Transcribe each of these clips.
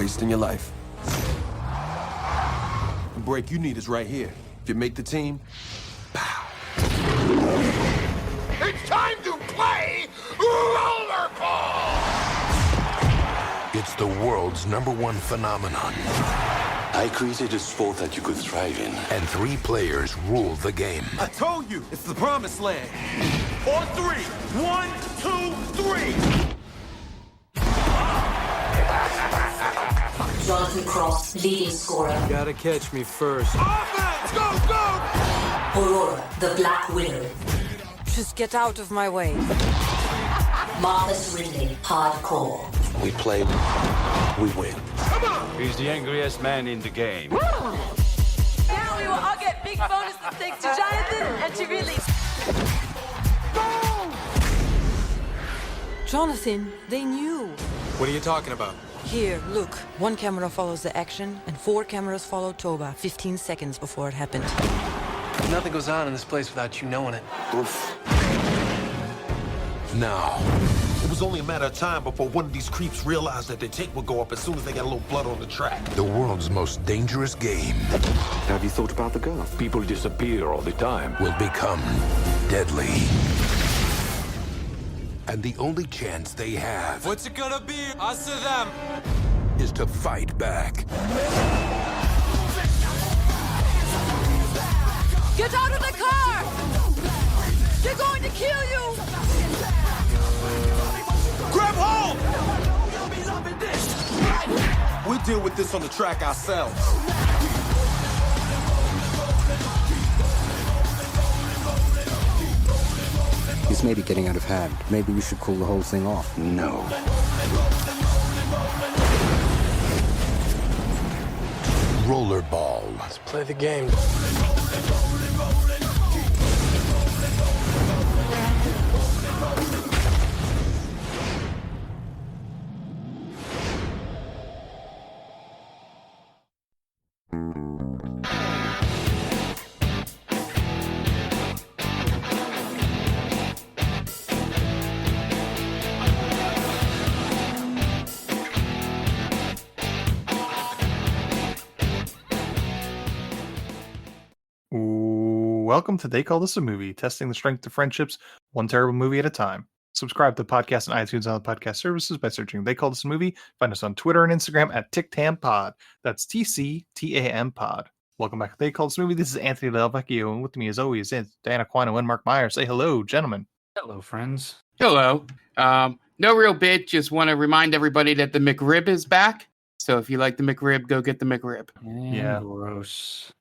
waste in your life. The break you need is right here. If you make the team, pow. It's time to play Rollerball! It's the world's #1 phenomenon. I created a sport that you could thrive in. And 3 players rule the game. I told you, it's the promised land. On 3. 1, 2, 3. Jonathan Cross, leading scorer. Gotta catch me first. Offense! Go, go! Aurora, the Black Widow. Just get out of my way. Marcus Ridley, hardcore. We play, we win. Come on! He's the angriest man in the game. Now we will all get big bonuses thanks to Jonathan and to Ridley. Jonathan, they knew. What are you talking about? Here, look. 1 camera follows the action, and 4 cameras follow Toba 15 seconds before it happened. Nothing goes on in this place without you knowing it. Oof. Now, It was only a matter of time before one of these creeps realized that their take would go up as soon as they got a little blood on the track. the world's most dangerous game Have you thought about the girl? People disappear all the time. will become deadly. And the only chance they have What's it gonna be? Us or them? is to fight back. Get out of the car! They're going to kill you! Grab hold! We'll deal with this on the track ourselves. This may be getting out of hand. Maybe we should call the whole thing off. No. Rollerball. Let's play the game. Welcome to They Call This a Movie, testing the strength of friendships, one terrible movie at a time. Subscribe to the podcast on iTunes and other podcast services by searching They Call This a Movie. Find us on Twitter and Instagram at TicTamPod. That's TCTAM Pod. Welcome back to They Call This a Movie. This is Anthony Del Vecchio, and with me as always is Diana Quino and Mark Meyer. Say hello, gentlemen. Hello, friends. Hello. No real bit. Just want to remind everybody that the McRib is back. So if you like the McRib, go get the McRib. Yeah. Gross.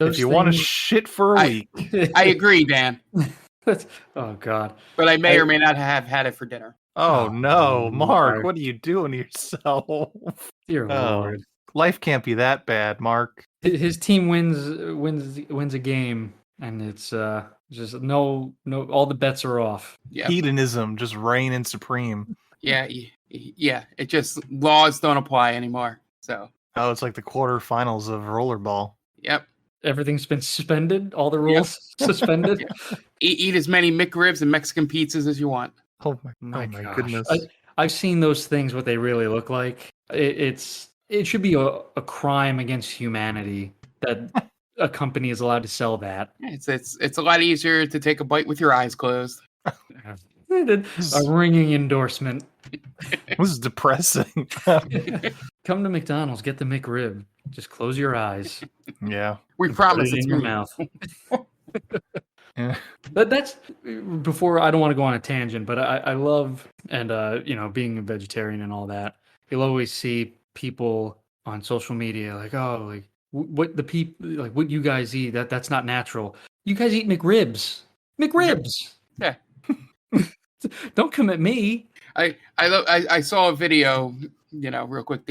If you want to shit for a week. I agree, Dan. Oh, God. But I may or may not have had it for dinner. Oh, no. Mark, Mark. what are you doing to yourself? Dear Lord. Life can't be that bad, Mark. His team wins a game, and it's just no. All the bets are off. Yeah. Hedonism just reigning supreme. Yeah. It just laws don't apply anymore. So. Oh, it's like the quarterfinals of Rollerball. Yep. Everything's been suspended. All the rules suspended. Yeah. Eat as many McRibs and Mexican pizzas as you want. Oh my gosh. goodness. I've seen those things, what they really look like. It should be a crime against humanity that a company is allowed to sell that. It's a lot easier to take a bite with your eyes closed. A ringing endorsement. This is depressing. Come to McDonald's, get the McRib. Just close your eyes. Yeah. We promise Put it it's in your me. mouth. Yeah. But that's before. I don't want to go on a tangent, but I love and being a vegetarian and all that. You'll always see people on social media like, oh, like what the people like what you guys eat that's not natural. You guys eat McRibs. Yeah. Don't come at me. I saw a video, real quick.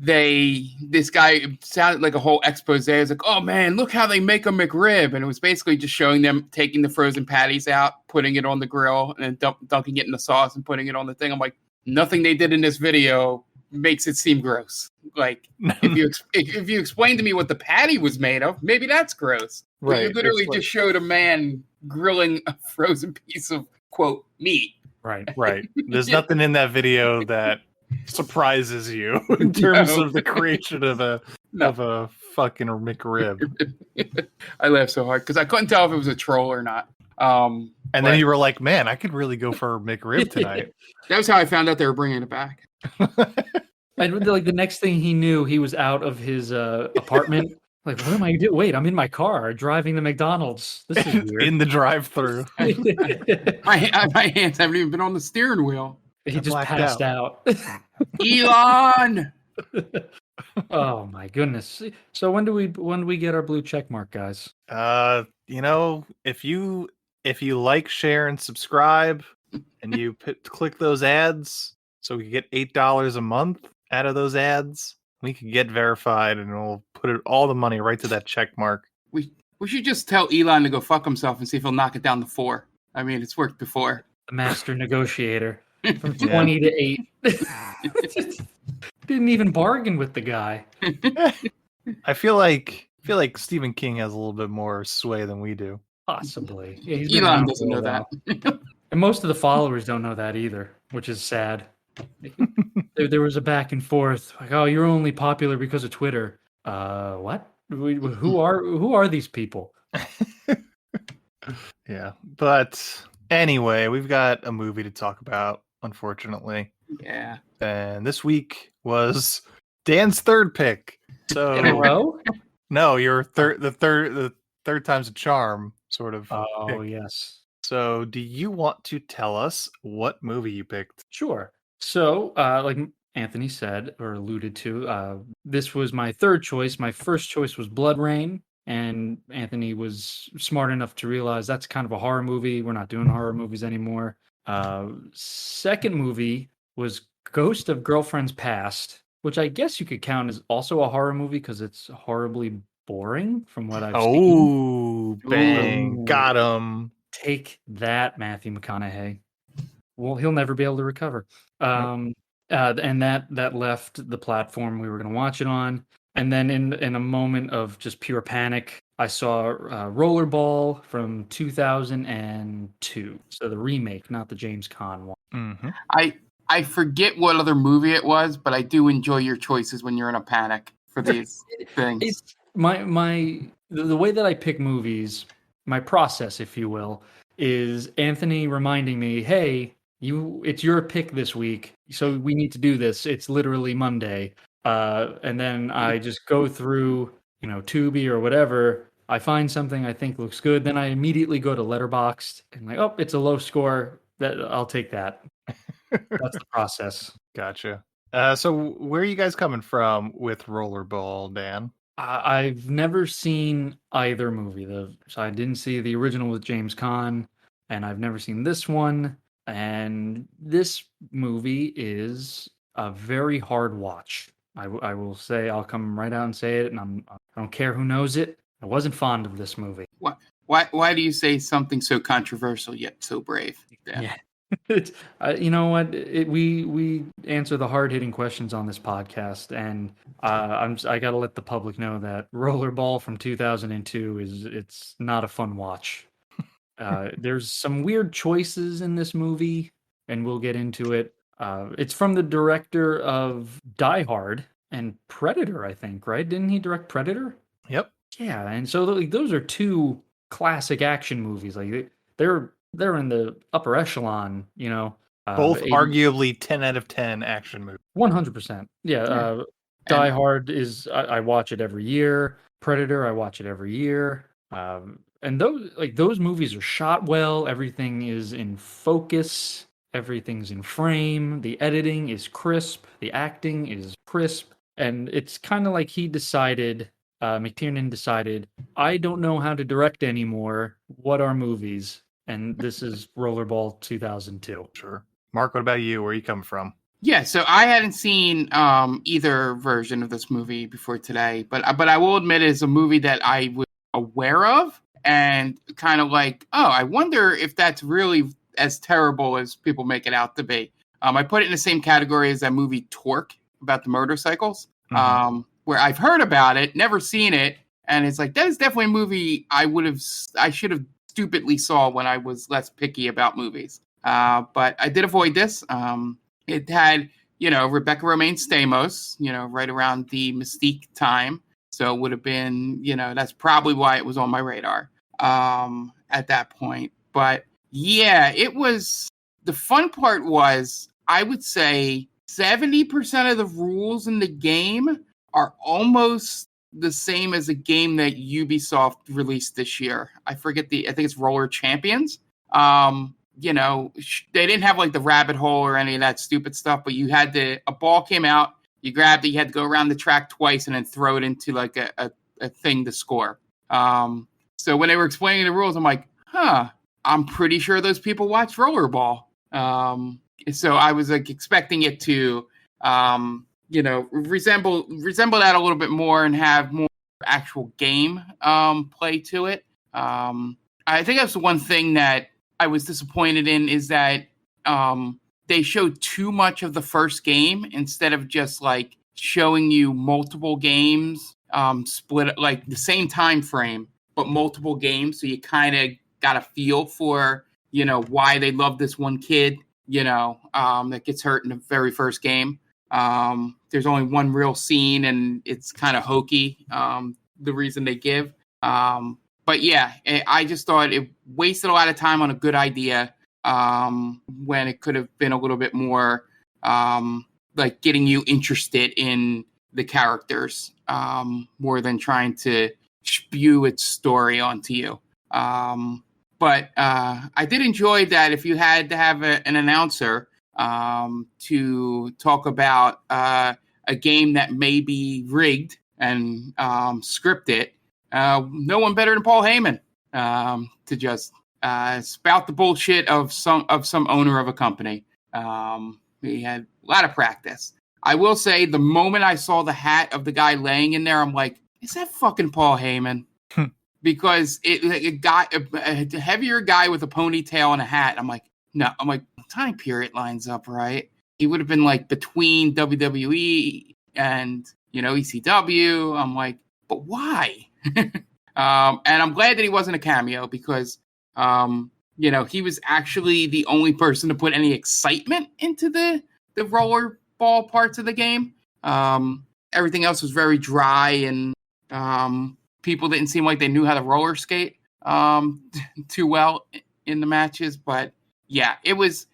This guy sounded like a whole expose. It's like, oh man, look how they make a McRib, and it was basically just showing them taking the frozen patties out, putting it on the grill, and then dunking it in the sauce and putting it on the thing. I'm like, nothing they did in this video makes it seem gross. Like, if you explain to me what the patty was made of, maybe that's gross. But Right. you literally just showed a man grilling a frozen piece of quote meat. Right. Right. There's nothing in that video that surprises you in terms of the creation of a fucking McRib. I laughed so hard because I couldn't tell if it was a troll or not. And then you were like, "Man, I could really go for a McRib tonight." That was how I found out they were bringing it back. And like the next thing he knew, he was out of his apartment. Like, what am I doing? Wait, I'm in my car driving to McDonald's. This is weird. In the drive-thru. My hands haven't even been on the steering wheel. He just passed out. Elon. Oh my goodness. So when do we get our blue check mark, guys? If you like, share, and subscribe, and you click those ads, so we can get $8 a month out of those ads, we can get verified, and we'll put all the money right to that check mark. We should just tell Elon to go fuck himself and see if he'll knock it down to 4. I mean, it's worked before. The master negotiator from 20 to 8. Didn't even bargain with the guy. I feel like Stephen King has a little bit more sway than we do. Possibly. Elon doesn't know that. And most of the followers don't know that either, which is sad. There was a back and forth, like, "Oh, you're only popular because of Twitter." What? Who are these people? Yeah, but anyway, we've got a movie to talk about, unfortunately. Yeah. And this week was Dan's third pick. So in a row? No, your the third time's a charm, sort of. Oh, pick. yes. So, do you want to tell us what movie you picked? Sure. So, like Anthony said or alluded to, this was my third choice. My first choice was Blood Rain, and Anthony was smart enough to realize that's kind of a horror movie. We're not doing horror movies anymore. Second movie was Ghost of Girlfriend's Past, which I guess you could count as also a horror movie because it's horribly boring from what I've seen. Oh, bang. Got him. Take that, Matthew McConaughey. Well, he'll never be able to recover. And that left the platform we were going to watch it on. And then in a moment of just pure panic, I saw Rollerball from 2002. So the remake, not the James Caan one. Mm-hmm. I forget what other movie it was, but I do enjoy your choices when you're in a panic for these things. It's the way that I pick movies, my process, if you will, is Anthony reminding me, "Hey, it's your pick this week, so we need to do this. It's literally Monday." And then I just go through, Tubi or whatever. I find something I think looks good. Then I immediately go to Letterboxd and like, oh, it's a low score. I'll take that. That's the process. Gotcha. So where are you guys coming from with Rollerball, Dan? I've never seen either movie. So I didn't see the original with James Caan, and I've never seen this one. And this movie is a very hard watch. I will say, I'll come right out and say it, and I don't care who knows it. I wasn't fond of this movie. Why do you say something so controversial yet so brave? Dan? Yeah. You know what? We answer the hard-hitting questions on this podcast, and I got to let the public know that Rollerball from 2002 it's not a fun watch. There's some weird choices in this movie, and we'll get into it. It's from the director of Die Hard and Predator, I think, right? Didn't he direct Predator? Yep. Yeah, and so those are two classic action movies. Like they're in the upper echelon, Both arguably 10 out of 10 action movies. 100%. Yeah. Die Hard is I watch it every year. Predator, I watch it every year. And those movies are shot well. Everything is in focus. Everything's in frame. The editing is crisp. The acting is crisp. And it's kind of like he decided, McTiernan decided, I don't know how to direct anymore. What are movies? And this is Rollerball 2002. Sure. Mark, what about you? Where are you coming from? Yeah, so I hadn't seen either version of this movie before today, but I will admit it's a movie that I was aware of and kind of like, oh, I wonder if that's really as terrible as people make it out to be. I put it in the same category as that movie Torque about the motorcycles, where I've heard about it, never seen it, and it's like that is definitely a movie I should have stupidly saw when I was less picky about movies. But I did avoid this. It had Rebecca Romaine Stamos, right around the Mystique time. So it would have been, that's probably why it was on my radar at that point. But yeah, it was, the fun part was, I would say 70% of the rules in the game are almost the same as a game that Ubisoft released this year. I think it's Roller Champions. They didn't have like the rabbit hole or any of that stupid stuff, but a ball came out, you grabbed it, you had to go around the track twice and then throw it into like a thing to score. So when they were explaining the rules, I'm like, I'm pretty sure those people watch Rollerball. So I was like expecting it to, resemble that a little bit more and have more actual game play to it. I think that's the one thing that I was disappointed in, is that they showed too much of the first game instead of just like showing you multiple games split like the same time frame, but multiple games. So you kind of got a feel for, why they love this one kid, that gets hurt in the very first game. There's only one real scene and it's kind of hokey, the reason they give. But yeah, I just thought it wasted a lot of time on a good idea when it could have been a little bit more like getting you interested in the characters more than trying to spew its story onto you. But I did enjoy that if you had to have an announcer to talk about a game that may be rigged and scripted, no one better than Paul Heyman to just spout the bullshit of some owner of a company. He had a lot of practice. I will say, the moment I saw the hat of the guy laying in there, I'm like, is that fucking Paul Heyman? Because a heavier guy with a ponytail and a hat. I'm like, no. I'm like, time period lines up, right? He would have been like between WWE and ECW. I'm like, but why? And I'm glad that he wasn't a cameo, because he was actually the only person to put any excitement into the rollerball parts of the game. Everything else was very dry, and people didn't seem like they knew how to roller skate too well in the matches. But yeah, it was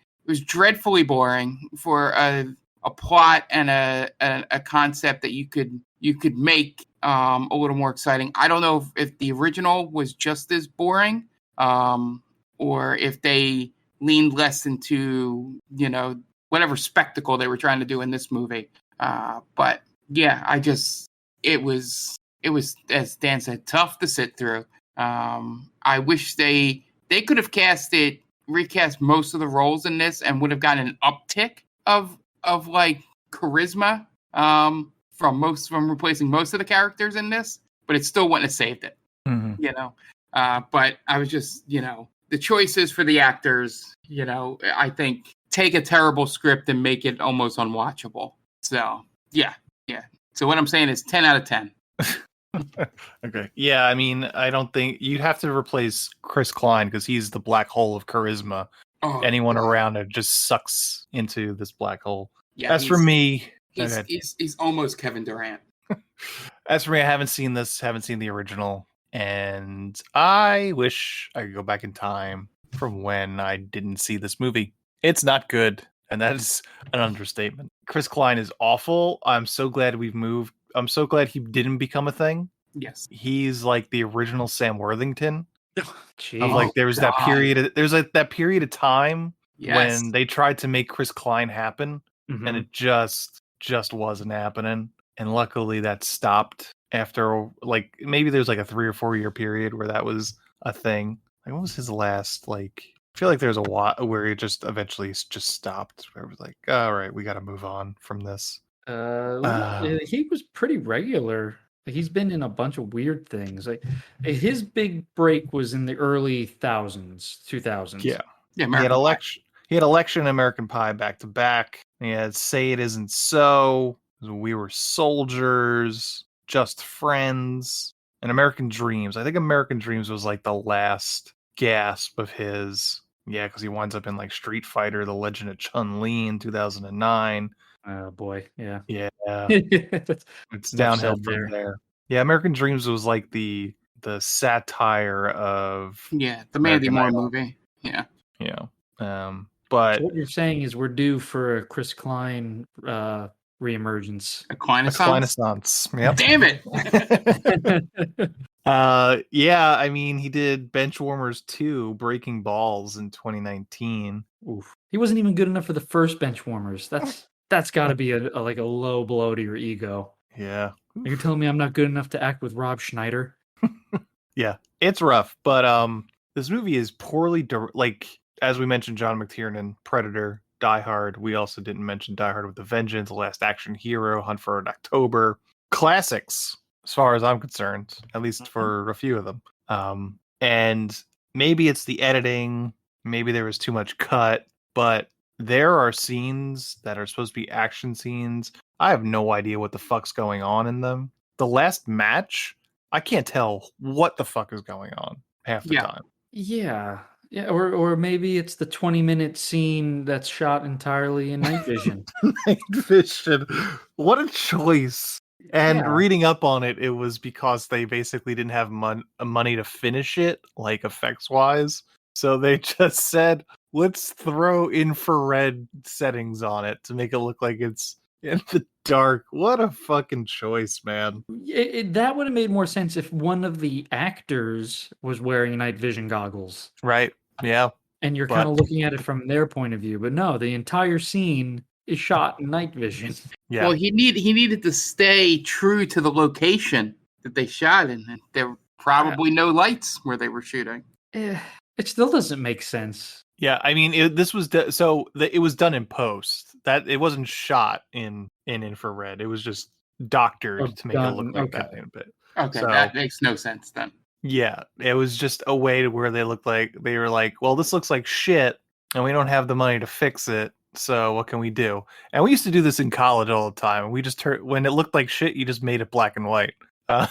dreadfully boring for a plot and a concept that you could make a little more exciting. I don't know if the original was just as boring, or if they leaned less into whatever spectacle they were trying to do in this movie. But yeah, it was, as Dan said, tough to sit through. I wish they could have recast most of the roles in this and would have gotten an uptick of like charisma from replacing most of the characters in this, but it still wouldn't have saved it. But I was just, the choices for the actors, I think take a terrible script and make it almost unwatchable. So yeah. So what I'm saying is 10 out of 10. Okay. Yeah, I mean, I don't think you'd have to replace Chris Klein, because he's the black hole of charisma. Anyone around it just sucks into this black hole. Yeah, As for me, he's almost Kevin Durant. As for me, I haven't seen the original, and I wish I could go back in time from when I didn't see this movie. It's not good, and that is an understatement. Chris Klein is awful. I'm so glad we've moved. I'm so glad he didn't become a thing. Yes. He's like the original Sam Worthington. Jeez. Of like there was that period. There's like that period of time Yes. when they tried to make Chris Klein happen, and it just wasn't happening. And luckily that stopped after like maybe there's like a 3 or 4 year period where that was a thing. Like what was his last like? I feel like there's a lot where it just eventually just stopped. Where it was like, all right, we got to move on from this. He was pretty regular. He's been in a bunch of weird things. Like his big break was in the early 2000s. Yeah. He had election and American Pie back to back. He had Say It Isn't So, We Were Soldiers, Just Friends, and American Dreams. I think American Dreams was like the last gasp of his. Yeah, because he winds up in like Street Fighter, The Legend of Chun-Li in 2009. Oh boy, yeah. Yeah, That's it's enough downhill said from there. there. Yeah, American Dreams was like the satire of Yeah, the Mandy American Moore Idol. movie. Yeah. You know, So but what you're saying is we're due for a Chris Klein reemergence. Aquinas. Aquinas. Yep. Damn it! Yeah, I mean, he did Benchwarmers 2, Breaking Balls in 2019. Oof. He wasn't even good enough for the first Benchwarmers. That's got to be like a low blow to your ego. Yeah. You're telling me I'm not good enough to act with Rob Schneider? Yeah, it's rough, but this movie is poorly like, as we mentioned, John McTiernan, Predator, Die Hard. We also didn't mention Die Hard with a Vengeance, Last Action Hero, Hunt for Red October. Classics, as far as I'm concerned, at least for a few of them. And maybe it's the editing, maybe there was too much cut, but there are scenes that are supposed to be action scenes. I have no idea what the fuck's going on in them. The last match, I can't tell what the fuck is going on half the time. Yeah. Yeah, or maybe it's the 20-minute scene that's shot entirely in night vision. Night vision. What a choice. And Yeah. reading up on it, it was because they basically didn't have money to finish it, like effects wise. So they just said, let's throw infrared settings on it to make it look like it's in the dark. What a fucking choice, man. That would have made more sense if one of the actors was wearing night vision goggles. Right. Yeah. And you're kind of looking at it from their point of view. But no, the entire scene is shot in night vision. Yeah. Well, he needed to stay true to the location that they shot in. And there were probably no lights where they were shooting. It still doesn't make sense. Yeah, I mean, it was done in post. That it wasn't shot in infrared. It was just doctored to make it look like that in a bit. Okay, So, that makes no sense then. Yeah, it was just a way to where they looked like they were like, well, this looks like shit, and we don't have the money to fix it. So what can we do? And we used to do this in college all the time. We just when it looked like shit, you just made it black and white. That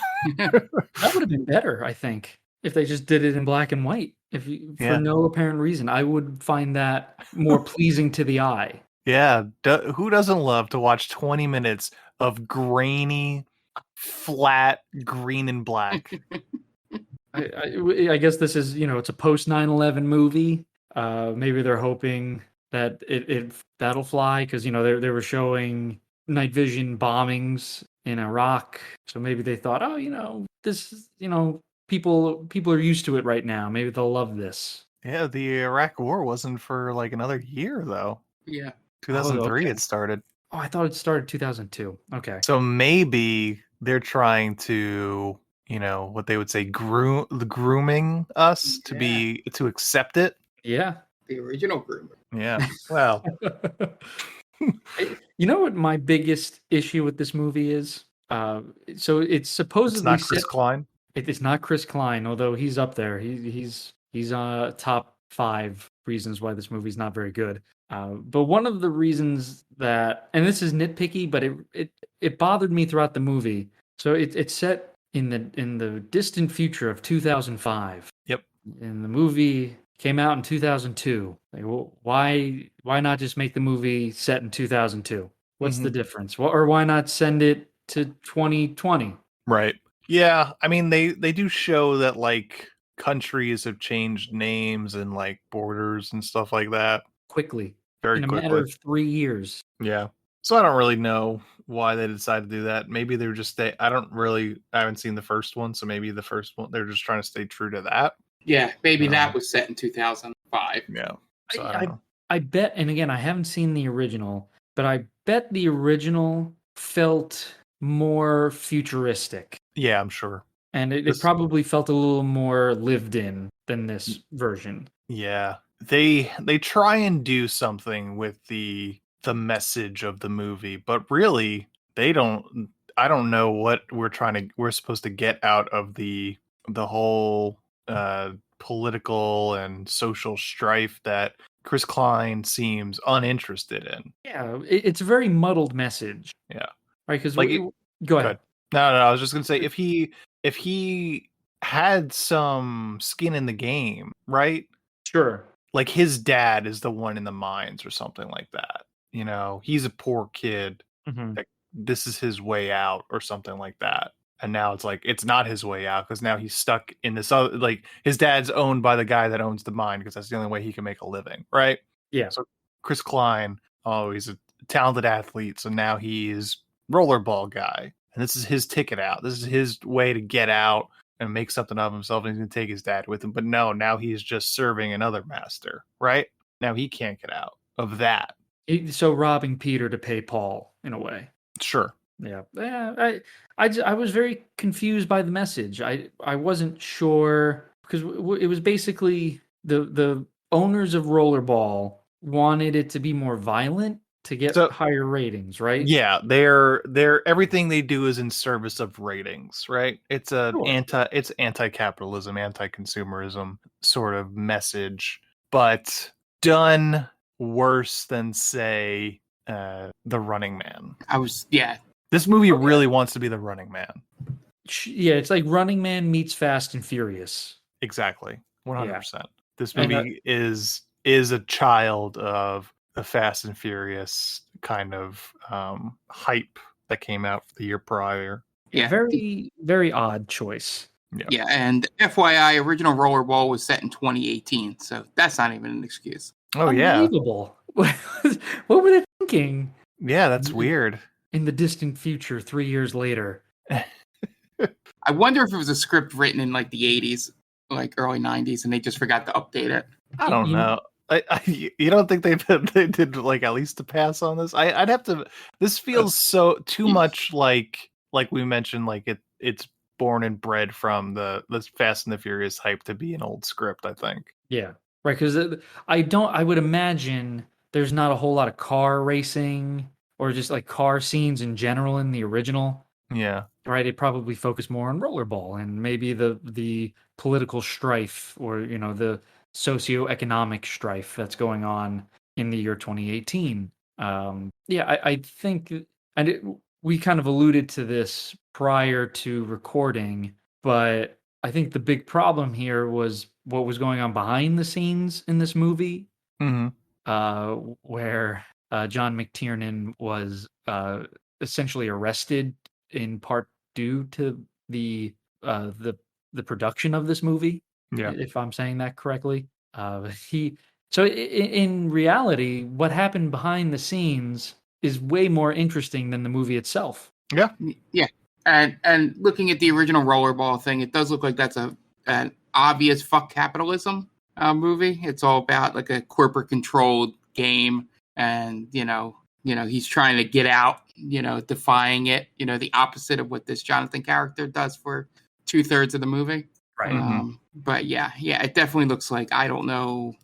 would have been better, I think, if they just did it in black and white. For no apparent reason, I would find that more pleasing to the eye. Yeah, who doesn't love to watch 20 minutes of grainy, flat green and black? I guess this is, it's a post 9/11 movie. Maybe they're hoping that that'll fly because they were showing night vision bombings in Iraq, so maybe they thought, this, people are used to it right now. Maybe they'll love this. Yeah, the Iraq War wasn't for like another year though. Yeah, 2003 okay. It started. Oh, I thought it started 2002. Okay, so maybe they're trying to, what they would say, grooming us to accept it. Yeah, the original groomer. Yeah, well. You know what my biggest issue with this movie is? So it's supposedly it's not Chris Klein. It's not Chris Klein, although he's up there. He's top 5 reasons why this movie's not very good. But one of the reasons that, and this is nitpicky, but it bothered me throughout the movie. So it's set in the distant future of 2005. Yep. And the movie came out in 2002. Like, well, why not just make the movie set in 2002? What's the difference? Or why not send it to 2020? Right. Yeah, I mean they do show that like countries have changed names and like borders and stuff like that quickly. Very in a quickly. matter of 3 years. Yeah. So I don't really know why they decided to do that. Maybe they were just I haven't seen the first one, so maybe the first one they're just trying to stay true to that. Yeah, maybe that was set in 2005. Yeah. So I bet, and again, I haven't seen the original, but I bet the original felt more futuristic. Yeah, I'm sure. And it probably felt a little more lived in than this version. Yeah. They try and do something with the message of the movie, but really I don't know what we're supposed to get out of the whole political and social strife that Chris Klein seems uninterested in. Yeah, it's a very muddled message. Yeah. Right, because go ahead. No, I was just gonna say if he had some skin in the game, right? Sure. Like his dad is the one in the mines or something like that. he's a poor kid. Mhm. Like, this is his way out or something like that. And now it's like it's not his way out because now he's stuck in this other, like his dad's owned by the guy that owns the mine because that's the only way he can make a living, right? Yeah. So Chris Klein, he's a talented athlete, so now he's rollerball guy, and this is his ticket out. This is his way to get out and make something of himself, and he's gonna take his dad with him. But no, now he's just serving another master, right? Now he can't get out of that. So robbing Peter to pay Paul in a way. Sure. Yeah. I was very confused by the message. I wasn't sure because it was basically the owners of Rollerball wanted it to be more violent to get higher ratings, right? Yeah, they're everything they do is in service of ratings, right? It's anti-capitalism, anti-consumerism sort of message, but done worse than say The Running Man. This movie really wants to be The Running Man. Yeah, it's like Running Man meets Fast and Furious. Exactly. 100%. Yeah. This movie is a child of the Fast and Furious kind of hype that came out the year prior. Yeah. Very, very odd choice. Yeah, and FYI, original Rollerball was set in 2018, so that's not even an excuse. Oh, yeah. Unbelievable. What were they thinking? Yeah, that's weird. In the distant future, 3 years later. I wonder if it was a script written in like the 80s, like early 90s, and they just forgot to update it. I don't know. You don't think they did like at least a pass on this? I'd have to. This feels so too much like we mentioned, like it's born and bred from the Fast and the Furious hype to be an old script. I think. Yeah, right. Because I would imagine there's not a whole lot of car racing or just like car scenes in general in the original. Yeah. Right. It probably focused more on Rollerball and maybe the political strife or the socioeconomic strife that's going on in the year 2018. I think, and we kind of alluded to this prior to recording, but I think the big problem here was what was going on behind the scenes in this movie, where John McTiernan was essentially arrested in part due to the production of this movie. Yeah. If I'm saying that correctly. In reality, what happened behind the scenes is way more interesting than the movie itself. Yeah. Yeah. And looking at the original Rollerball thing, it does look like that's an obvious fuck capitalism movie. It's all about like a corporate controlled game, and he's trying to get out, defying it, the opposite of what this Jonathan character does for 2/3 of the movie. Right. But yeah, it definitely looks like, I don't know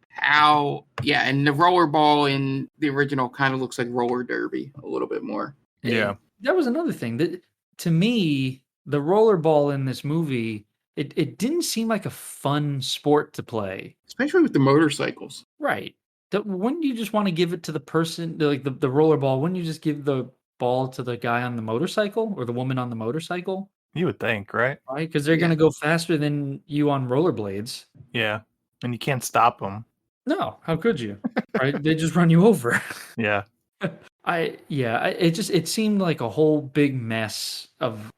how, and the Rollerball in the original kind of looks like roller derby a little bit more. Yeah. That was another thing that, to me, the Rollerball in this movie, it didn't seem like a fun sport to play. Especially with the motorcycles. Right. Wouldn't you just want to give it to the person, like the rollerball? Wouldn't you just give the ball to the guy on the motorcycle or the woman on the motorcycle? You would think, right? Right, because they're going to go faster than you on rollerblades. Yeah, and you can't stop them. No, how could you? Right, they just run you over. Yeah. It seemed like a whole big mess of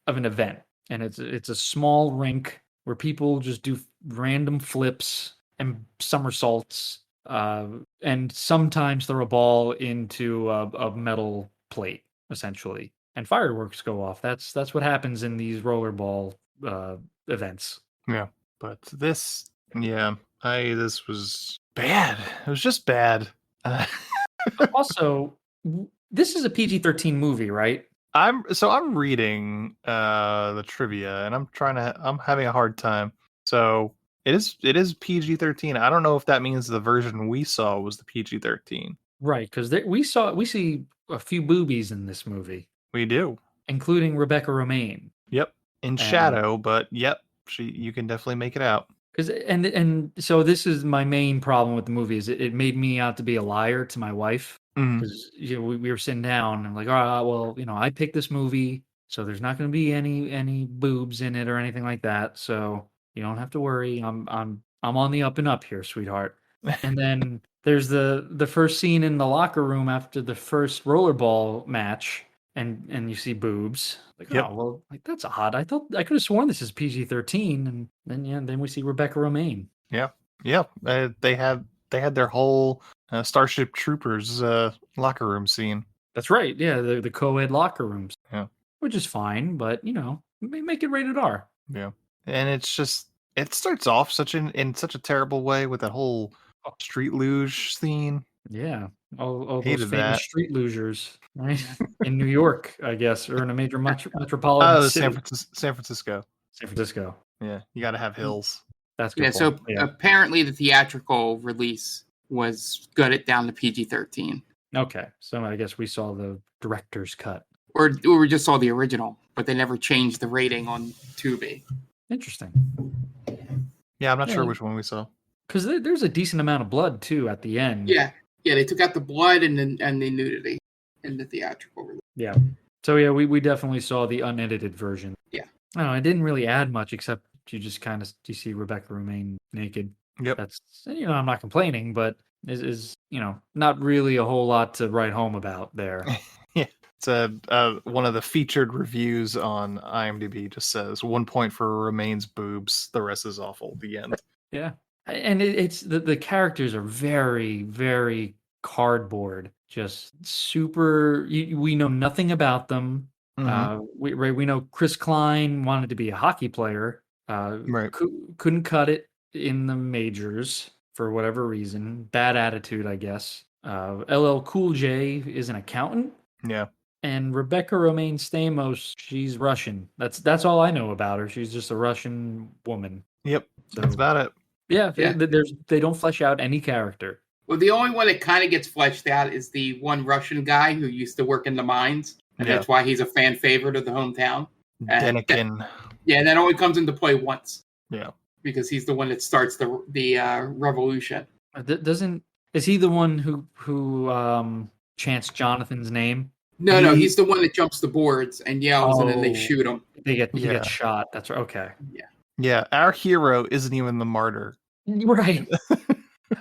an event, and it's a small rink where people just do random flips and somersaults, and sometimes throw a ball into a metal plate, essentially, and fireworks go off. That's what happens in these rollerball events. Yeah, but this was bad. It was just bad. Also, this is a PG-13 movie, right? I'm reading the trivia, and I'm having a hard time. So it is PG-13. I don't know if that means the version we saw was the PG-13. Right, because we see a few boobies in this movie. We do, including Rebecca Romaine. Yep, in shadow, but yep, you can definitely make it out. So this is my main problem with the movie is it made me out to be a liar to my wife, because we were sitting down and like, all right, well, I picked this movie, so there's not going to be any boobs in it or anything like that, so you don't have to worry. I'm on the up and up here, sweetheart. And then there's the first scene in the locker room after the first rollerball match, and you see boobs. Like, Yep. oh well, like that's odd. I thought I could have sworn this is PG-13, and then we see Rebecca Romaine. Yeah. They had their whole Starship Troopers locker room scene. That's right. Yeah, the co-ed locker rooms. Yeah. Which is fine, but make it rated R. Yeah. And it's just it starts off in such a terrible way with that whole street luge scene. Yeah, all those Hated famous that. street losers, right? In New York, I guess, or in a major metropolitan Oh, city. San Francisco. San Francisco. Yeah, you got to have hills. That's good. Yeah, so point. Yeah. apparently the theatrical release was gutted down to PG-13. Okay, so I guess we saw the director's cut. Or we just saw the original, but they never changed the rating on Tubi. Interesting. Yeah, I'm not sure which one we saw. Because there's a decent amount of blood too at the end. Yeah, they took out the blood and the nudity in the theatrical release. Yeah. So yeah, we definitely saw the unedited version. Yeah. I don't know. It didn't really add much except you just kind of you see Rebecca Romaine naked. Yep. That's I'm not complaining, but is not really a whole lot to write home about there. Yeah. It's one of the featured reviews on IMDb just says 1 point for Romaine's boobs. The rest is awful. The end. Yeah. And it's the characters are very, very cardboard. Just super. We know nothing about them. We know Chris Klein wanted to be a hockey player. Right. Couldn't cut it in the majors for whatever reason. Bad attitude, I guess. LL Cool J is an accountant. Yeah. And Rebecca Romaine Stamos, she's Russian. That's all I know about her. She's just a Russian woman. Yep. That's about it. Yeah. They don't flesh out any character. Well, the only one that kind of gets fleshed out is the one Russian guy who used to work in the mines, and that's why he's a fan favorite of the hometown. Denikin. And that only comes into play once. Yeah. Because he's the one that starts the revolution. Is he the one who chants Jonathan's name? No, he's the one that jumps the boards and yells, and then they shoot him. He gets shot. That's right. Okay. Yeah, our hero isn't even the martyr. Right.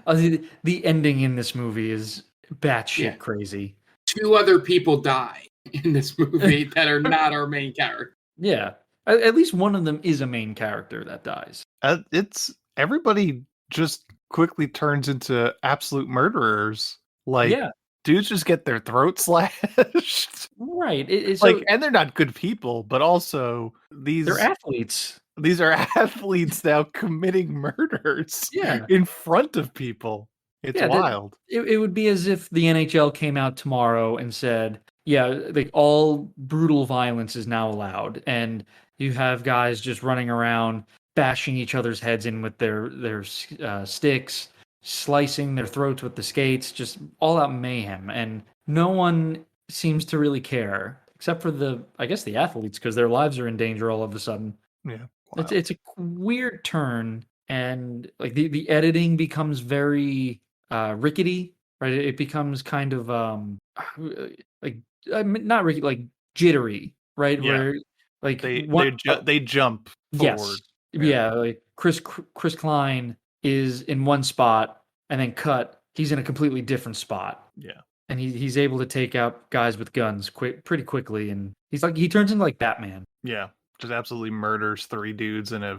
The ending in this movie is batshit crazy. 2 other people die in this movie that are not our main character. Yeah. At least one of them is a main character that dies. It's everybody just quickly turns into absolute murderers. Like, dudes just get their throat slashed. Right. And they're not good people, but also they're athletes. These are athletes now committing murders in front of people. It's wild. It would be as if the NHL came out tomorrow and said, like all brutal violence is now allowed. And you have guys just running around bashing each other's heads in with their sticks, slicing their throats with the skates, just all out mayhem. And no one seems to really care, except for the athletes, because their lives are in danger all of a sudden. Yeah. Wow. It's a weird turn, and like the editing becomes very rickety, right? It becomes kind of not rickety, like jittery, right? Yeah. Where like they jump forward. Yes. Yeah, like Chris Klein is in one spot, and then cut. He's in a completely different spot. Yeah. And he's able to take out guys with guns pretty quickly, and he turns into like Batman. Yeah. Just absolutely murders 3 dudes in a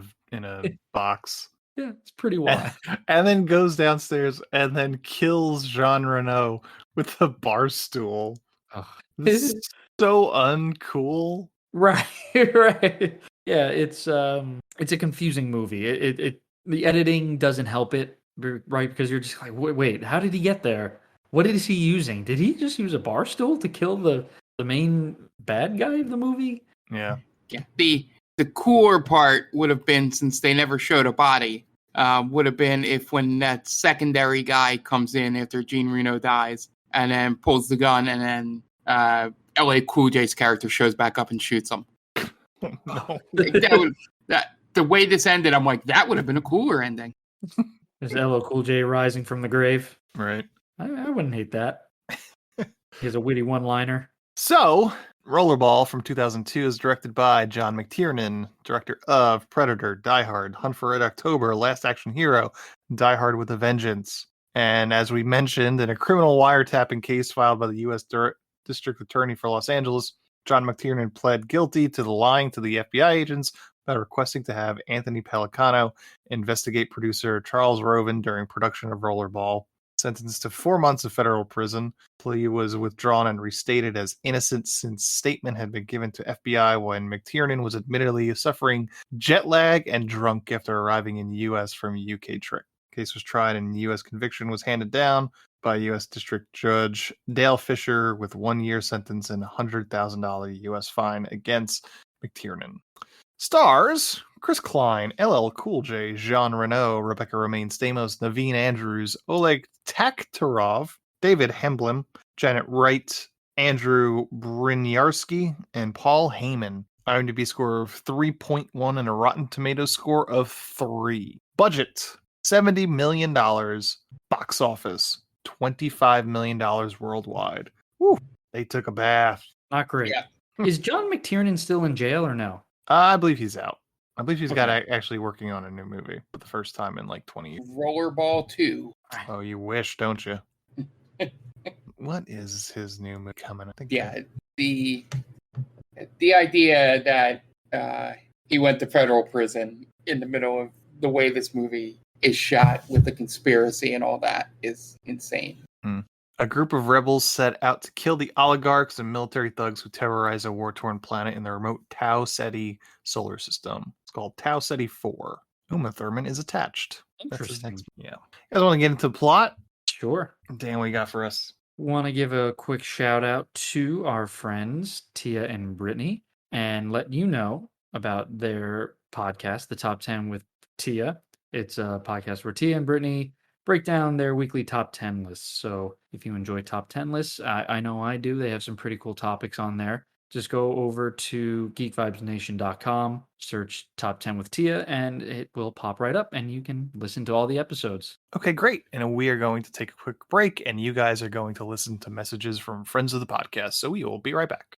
box. Yeah, it's pretty wild. And then goes downstairs and then kills Jean Reno with a bar stool. This is so uncool. Right, right. Yeah, it's a confusing movie. It the editing doesn't help it, right? Because you're just like, wait, how did he get there? What is he using? Did he just use a bar stool to kill the main bad guy of the movie? Yeah. Yeah. The cooler part would have been, since they never showed a body, would have been if when that secondary guy comes in after Jean Reno dies and then pulls the gun, and then LA Cool J's character shows back up and shoots him. No. The way this ended, I'm like, that would have been a cooler ending. There's LL Cool J rising from the grave. Right. I wouldn't hate that. He has a witty one-liner. So, Rollerball from 2002 is directed by John McTiernan, director of Predator, Die Hard, Hunt for Red October, Last Action Hero, Die Hard with a Vengeance. And as we mentioned, in a criminal wiretapping case filed by the U.S. District Attorney for Los Angeles, John McTiernan pled guilty to the lying to the FBI agents by requesting to have Anthony Pellicano investigate producer Charles Roven during production of Rollerball. Sentenced to 4 months of federal prison, plea was withdrawn and restated as innocent since statement had been given to FBI when McTiernan was admittedly suffering jet lag and drunk after arriving in the U.S. from a UK trip. Case was tried and U.S. conviction was handed down by U.S. District Judge Dale Fisher with 1 year sentence and $100,000 U.S. fine against McTiernan. Stars Chris Klein, LL Cool J, Jean Reno, Rebecca Romaine Stamos, Naveen Andrews, Oleg Taktarov, David Hemblem, Janet Wright, Andrew Bryniarski, and Paul Heyman. IMDb score of 3.1 and a Rotten Tomatoes score of 3. Budget $70 million. Box office $25 million worldwide. Woo, they took a bath. Not great. Yeah. Is John McTiernan still in jail or no? I believe he's out. I believe he's got actually working on a new movie for the first time in like 20 years. Rollerball 2. Oh, you wish, don't you? What is his new movie coming? I think. Yeah, the idea that he went to federal prison in the middle of the way this movie is shot with the conspiracy and all that is insane. A group of rebels set out to kill the oligarchs and military thugs who terrorize a war-torn planet in the remote Tau Ceti solar system. It's called Tau Ceti 4. Uma Thurman is attached. Interesting. Yeah. You guys want to get into the plot? Sure. Dan, what you got for us? Want to give a quick shout out to our friends Tia and Brittany and let you know about their podcast, The Top 10 with Tia. It's a podcast where Tia and Brittany break down their weekly top 10 lists. So if you enjoy top 10 lists, I know I do. They have some pretty cool topics on there. Just go over to geekvibesnation.com, search top 10 with Tia, and it will pop right up and you can listen to all the episodes. Okay, great. And we are going to take a quick break and you guys are going to listen to messages from friends of the podcast. So we will be right back.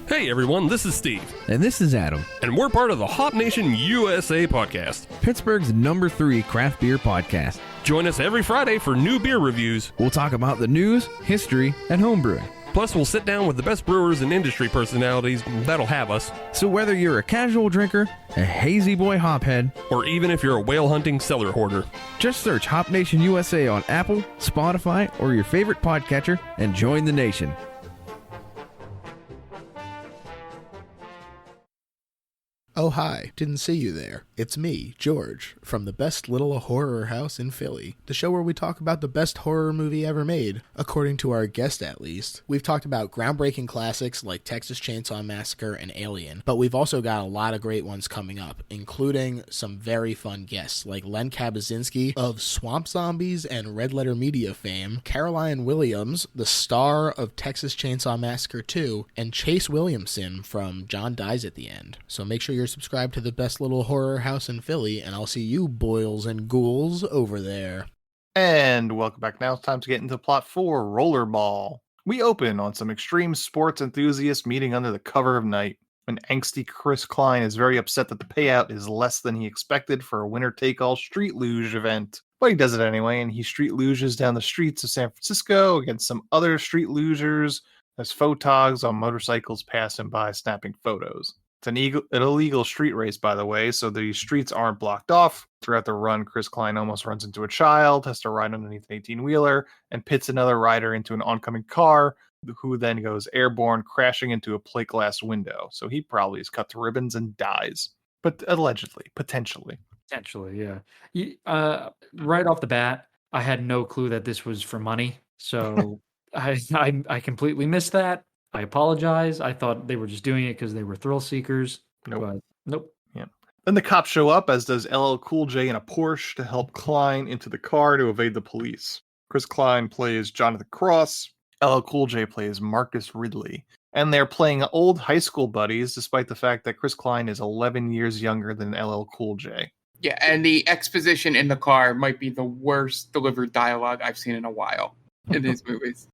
Hey everyone, this is Steve. And this is Adam. And we're part of the Hop Nation USA podcast, Pittsburgh's #3 craft beer podcast. Join us every Friday for new beer reviews. We'll talk about the news, history, and homebrewing. Plus, we'll sit down with the best brewers and industry personalities that'll have us. So whether you're a casual drinker, a hazy boy hophead, or even if you're a whale hunting cellar hoarder, just search Hop Nation USA on Apple, Spotify, or your favorite podcatcher and join the nation. Oh hi, didn't see you there. It's me, George, from the best little horror house in Philly, the show where we talk about the best horror movie ever made, according to our guest at least. We've talked about groundbreaking classics like Texas Chainsaw Massacre and Alien, but we've also got a lot of great ones coming up, including some very fun guests like Len Kabaczynski of Swamp Zombies and Red Letter Media fame, Caroline Williams, the star of Texas Chainsaw Massacre 2, and Chase Williamson from John Dies at the End. So make sure you're subscribed to the best little horror house in Philly, and I'll see you boils and ghouls over there. And welcome back. Now it's time to get into plot 4, Rollerball. We open on some extreme sports enthusiasts meeting under the cover of night. When angsty Chris Klein is very upset that the payout is less than he expected for a winner-take-all street luge event. But he does it anyway, and he street luges down the streets of San Francisco against some other street lugers as photogs on motorcycles pass him by snapping photos. It's an illegal street race, by the way, so the streets aren't blocked off. Throughout the run, Chris Klein almost runs into a child, has to ride underneath an 18-wheeler, and pits another rider into an oncoming car, who then goes airborne, crashing into a plate glass window. So he probably is cut to ribbons and dies. But allegedly, potentially. Potentially, yeah. Right off the bat, I had no clue that this was for money, so I completely missed that. I apologize. I thought they were just doing it because they were thrill seekers. Nope. But nope. Yeah. Then the cops show up, as does LL Cool J in a Porsche, to help Klein into the car to evade the police. Chris Klein plays Jonathan Cross. LL Cool J plays Marcus Ridley. And they're playing old high school buddies, despite the fact that Chris Klein is 11 years younger than LL Cool J. Yeah, and the exposition in the car might be the worst delivered dialogue I've seen in a while in these movies.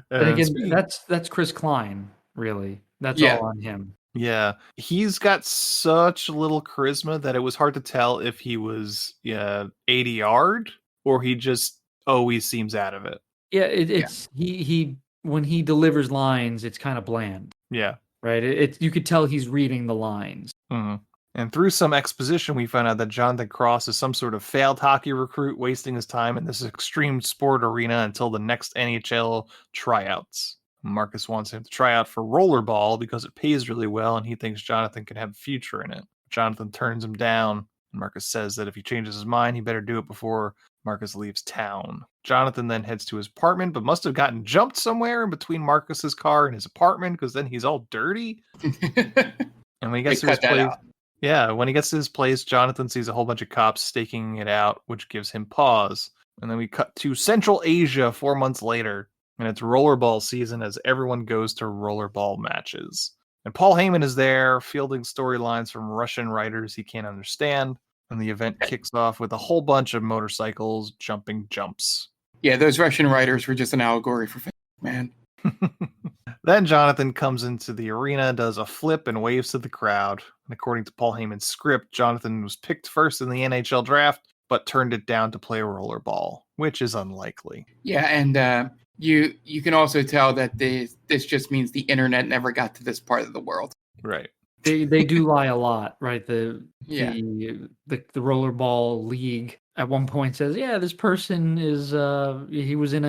But again, that's Chris Klein, really. That's all on him. Yeah, he's got such little charisma that it was hard to tell if he was 80-yard or he just always seems out of it. Yeah, it's he when he delivers lines, it's kind of bland. Yeah. Right? It's you could tell he's reading the lines. Mm-hmm. And through some exposition, we find out that Jonathan Cross is some sort of failed hockey recruit wasting his time in this extreme sport arena until the next NHL tryouts. Marcus wants him to try out for Rollerball because it pays really well and he thinks Jonathan can have a future in it. Jonathan turns him down. Marcus says that if he changes his mind, he better do it before Marcus leaves town. Jonathan then heads to his apartment, but must have gotten jumped somewhere in between Marcus's car and his apartment because then he's all dirty. And when he gets to his place, when he gets to his place, Jonathan sees a whole bunch of cops staking it out, which gives him pause. And then we cut to Central Asia 4 months later, and it's rollerball season as everyone goes to rollerball matches. And Paul Heyman is there, fielding storylines from Russian writers he can't understand. And the event kicks off with a whole bunch of motorcycles jumping jumps. Yeah, those Russian writers were just an allegory for man. Then Jonathan comes into the arena, does a flip, and waves to the crowd. And according to Paul Heyman's script, Jonathan was picked first in the NHL draft, but turned it down to play rollerball, which is unlikely. Yeah, and you can also tell that this just means the internet never got to this part of the world. Right. They do lie a lot, right? The rollerball league at one point says, yeah, this person is he was in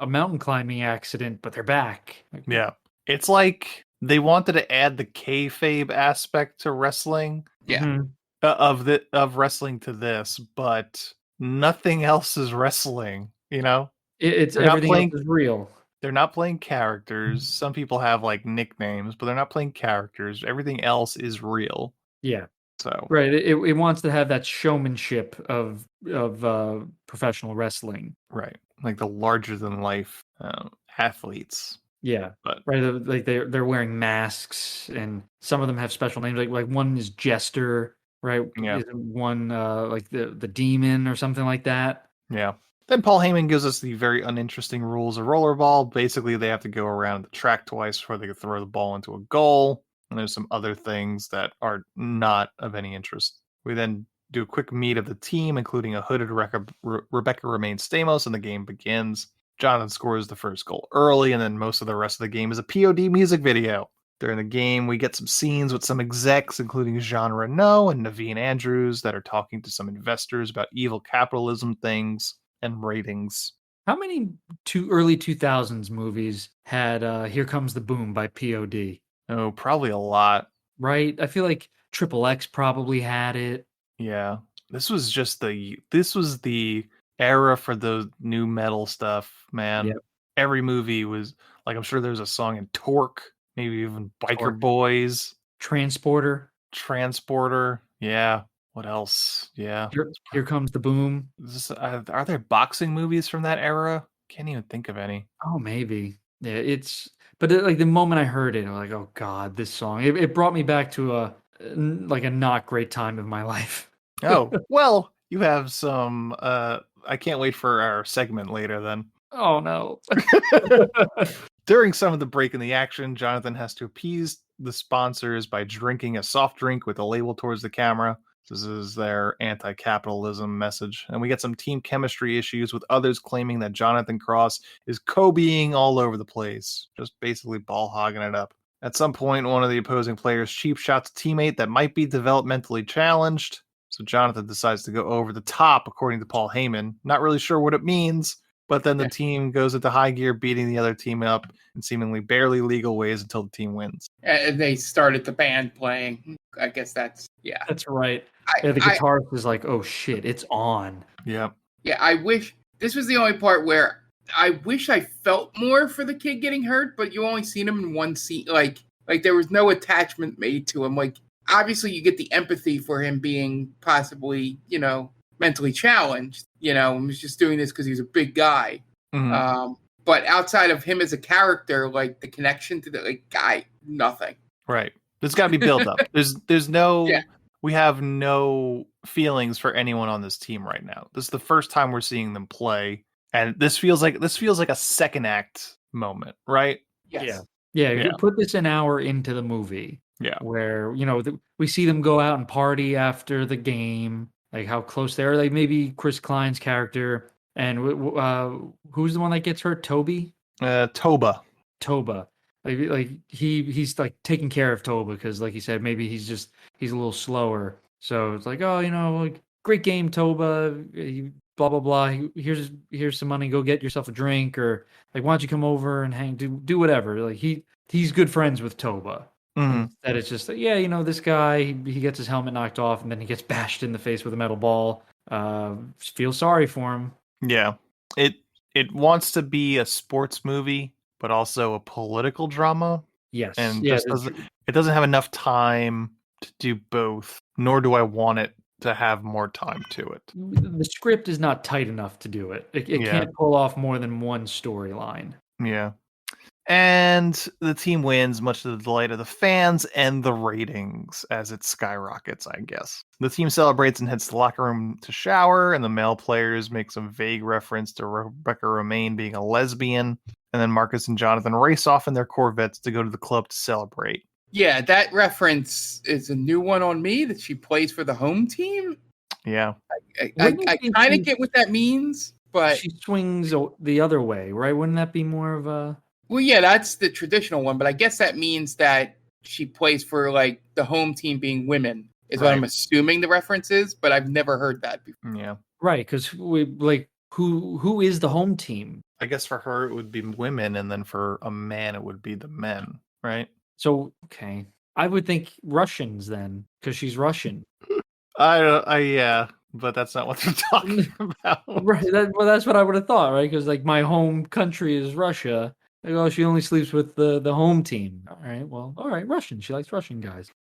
a mountain climbing accident, but they're back. Yeah. It's like they wanted to add the kayfabe aspect to wrestling. Yeah. Of wrestling to this, but nothing else is wrestling, you know? It's everything else is real. They're not playing characters. Some people have like nicknames, but they're not playing characters. Everything else is real. Yeah. So right, it wants to have that showmanship of professional wrestling. Right, like the larger than life athletes. Yeah, but right, like they're wearing masks, and some of them have special names. Like one is Jester, right? Yeah. One like the demon or something like that. Yeah. Then Paul Heyman gives us the very uninteresting rules of rollerball. Basically, they have to go around the track twice before they can throw the ball into a goal. And there's some other things that are not of any interest. We then do a quick meet of the team, including a hooded Rebecca Remain Stamos, and the game begins. Jonathan scores the first goal early, and then most of the rest of the game is a POD music video. During the game, we get some scenes with some execs, including Jean Reno and Naveen Andrews, that are talking to some investors about evil capitalism things and ratings. How many early 2000s movies had Here Comes the Boom by POD? Oh, probably a lot. Right? I feel like Triple X probably had it. Yeah. This was the era for the new metal stuff, man. Yep. Every movie was like, I'm sure there's a song in Torque, maybe even Biker Torque. Boys. Transporter. Yeah. What else? Yeah. Here Comes the Boom. Are there boxing movies from that era? Can't even think of any. Oh, maybe. Yeah, but like the moment I heard it, I'm like, oh God, this song. It brought me back to a not great time of my life. Oh, well, you have some I can't wait for our segment later then. Oh no. During some of the break in the action, Jonathan has to appease the sponsors by drinking a soft drink with a label towards the camera. This is their anti-capitalism message. And we get some team chemistry issues with others claiming that Jonathan Cross is Kobeing all over the place, just basically ball hogging it up. At some point, one of the opposing players cheap shots a teammate that might be developmentally challenged. So Jonathan decides to go over the top, according to Paul Heyman. Not really sure what it means, but then the team goes into high gear, beating the other team up in seemingly barely legal ways until the team wins. They started the band playing. I guess that's right. The guitarist is like, oh shit, it's on. Yeah. Yeah, I wish this was the only part where I wish I felt more for the kid getting hurt, but you only seen him in one scene. Like there was no attachment made to him. Like, obviously you get the empathy for him being possibly, mentally challenged, and was just doing this because he's a big guy. Mm-hmm. But outside of him as a character, like the connection to the guy, nothing. Right. There's got to be build up. There's no, we have no feelings for anyone on this team right now. This is the first time we're seeing them play. And this feels like a second act moment, right? Yes. Yeah. Put this an hour into the movie. Yeah. Where, we see them go out and party after the game, like how close they are. Like maybe Chris Klein's character and who's the one that gets hurt? Toby? Toba. Toba. Like he's like taking care of Toba because, like you said, maybe he's a little slower. So it's like, oh, like, great game, Toba. Blah blah blah. Here's some money. Go get yourself a drink, or like, why don't you come over and do whatever. Like he's good friends with Toba. That it's just this guy, he gets his helmet knocked off and then he gets bashed in the face with a metal ball. Feel sorry for him. Yeah, it wants to be a sports movie, but also a political drama. Yes, and it doesn't have enough time to do both. Nor do I want it to have more time to it. The script is not tight enough to do it. It can't pull off more than one storyline. Yeah. And the team wins, much to the delight of the fans and the ratings as it skyrockets, I guess. The team celebrates and heads to the locker room to shower, and the male players make some vague reference to Rebecca Romaine being a lesbian. And then Marcus and Jonathan race off in their Corvettes to go to the club to celebrate. Yeah, that reference is a new one on me, that she plays for the home team. Yeah. I kind of get what that means, but... She swings the other way, right? Wouldn't that be more of a... Well, yeah, that's the traditional one, but I guess that means that she plays for, like, the home team being women, is what I'm assuming the reference is, but I've never heard that before. Yeah. Right, because who is the home team? I guess for her it would be women, and then for a man it would be the men, right? So, okay. I would think Russians then, because she's Russian. Yeah, but that's not what they're talking about. Right, that's what I would have thought, right? Because, like, my home country is Russia. Like, oh, she only sleeps with the home team. All right, Russian. She likes Russian guys.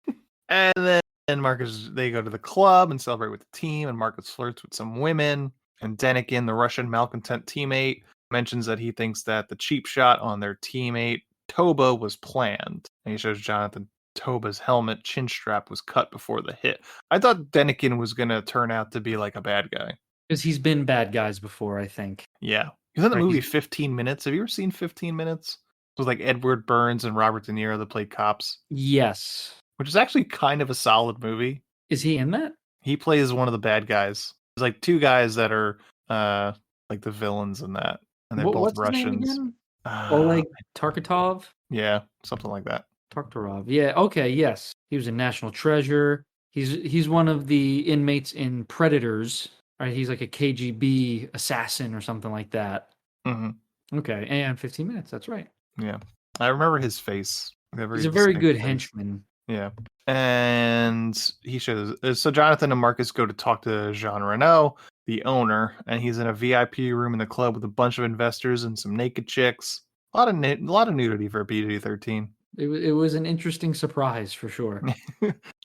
And then Marcus, they go to the club and celebrate with the team, and Marcus flirts with some women. And Denikin, the Russian malcontent teammate, mentions that he thinks that the cheap shot on their teammate, Toba, was planned. And he shows Jonathan Toba's helmet chin strap was cut before the hit. I thought Denikin was going to turn out to be like a bad guy. Because he's been bad guys before, I think. Yeah. He's in the movie 15 Minutes. Have you ever seen 15 Minutes? It was like Edward Burns and Robert De Niro that played cops. Yes. Which is actually kind of a solid movie. Is he in that? He plays one of the bad guys. There's like two guys that are like the villains in that. And they're both Russians. Oleg Tarkatov? Yeah, something like that. Tarkatov. Yeah, okay, yes. He was a national treasure. He's one of the inmates in Predators. Right, he's like a KGB assassin or something like that. Mm-hmm. Okay, and 15 Minutes, that's right. Yeah. I remember his face. He's a very good henchman. Yeah. And he shows... So Jonathan and Marcus go to talk to Jean Renault, the owner, and he's in a VIP room in the club with a bunch of investors and some naked chicks. A lot of nudity for a PG-13. It was an interesting surprise, for sure.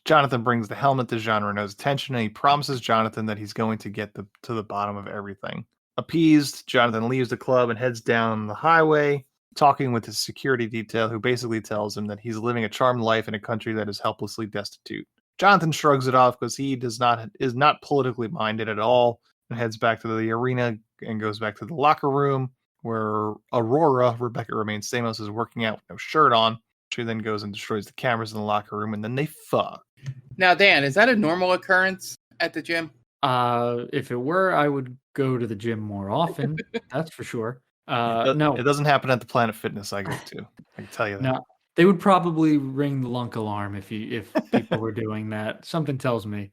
Jonathan brings the helmet to Jean Renault's attention, and he promises Jonathan that he's going to get to the bottom of everything. Appeased, Jonathan leaves the club and heads down the highway, talking with his security detail, who basically tells him that he's living a charmed life in a country that is helplessly destitute. Jonathan shrugs it off because he is not politically minded at all, and heads back to the arena and goes back to the locker room, where Aurora, Rebecca Romaine Stamos, is working out with no shirt on. She then goes and destroys the cameras in the locker room, and then they fuck. Now, Dan, is that a normal occurrence at the gym? If it were, I would go to the gym more often. That's for sure. No, it doesn't happen at the Planet Fitness I go to. I can tell you that. No, they would probably ring the lunk alarm if people were doing that. Something tells me.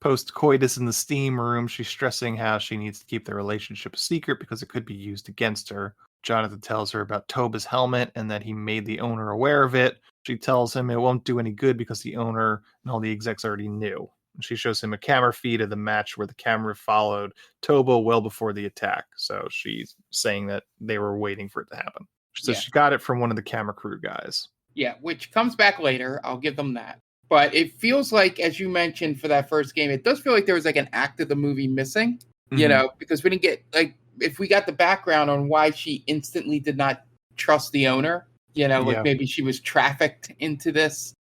Post coitus in the steam room, she's stressing how she needs to keep their relationship a secret because it could be used against her. Jonathan tells her about Toba's helmet and that he made the owner aware of it. She tells him it won't do any good because the owner and all the execs already knew. She shows him a camera feed of the match where the camera followed Toba well before the attack. So she's saying that they were waiting for it to happen. So she got it from one of the camera crew guys. Yeah, which comes back later. I'll give them that. But it feels like, as you mentioned for that first game, it does feel like there was like an act of the movie missing, because we didn't get, like, if we got the background on why she instantly did not trust the owner, maybe she was trafficked into this,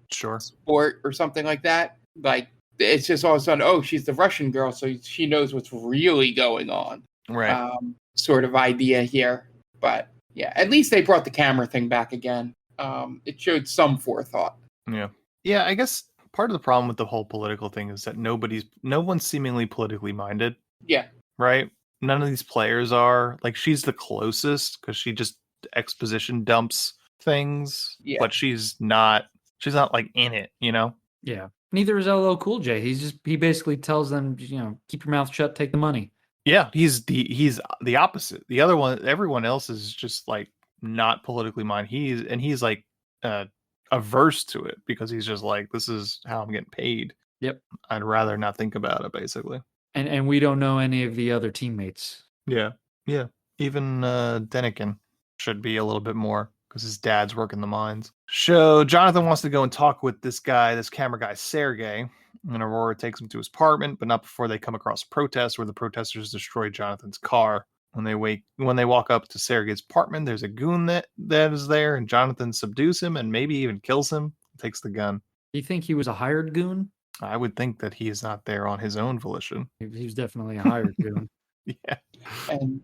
sport or something like that. Like, it's just all of a sudden, oh, she's the Russian girl, so she knows what's really going on. Right. Sort of idea here. But yeah, at least they brought the camera thing back again. it showed some forethought. Yeah, I guess part of the problem with the whole political thing is that no one's seemingly politically minded. Yeah. Right? None of these players are. Like, she's the closest because she just exposition dumps things, but she's not like in it, you know? Yeah. Neither is LL Cool J. He basically tells them, keep your mouth shut, take the money. Yeah, he's the opposite. The other one, everyone else is just like not politically minded. He's like averse to it because he's just like, this is how I'm getting paid. Yep. I'd rather not think about it, basically. And we don't know any of the other teammates. Yeah. Even Denikin should be a little bit more because his dad's working the mines. So Jonathan wants to go and talk with this camera guy, Sergey. And Aurora takes him to his apartment, but not before they come across protests where the protesters destroy Jonathan's car. When they walk up to Sergey's apartment, there's a goon that is there, and Jonathan subdues him and maybe even kills him. Takes the gun. You think he was a hired goon? I would think that he is not there on his own volition. He was definitely a hired goon. Yeah. And,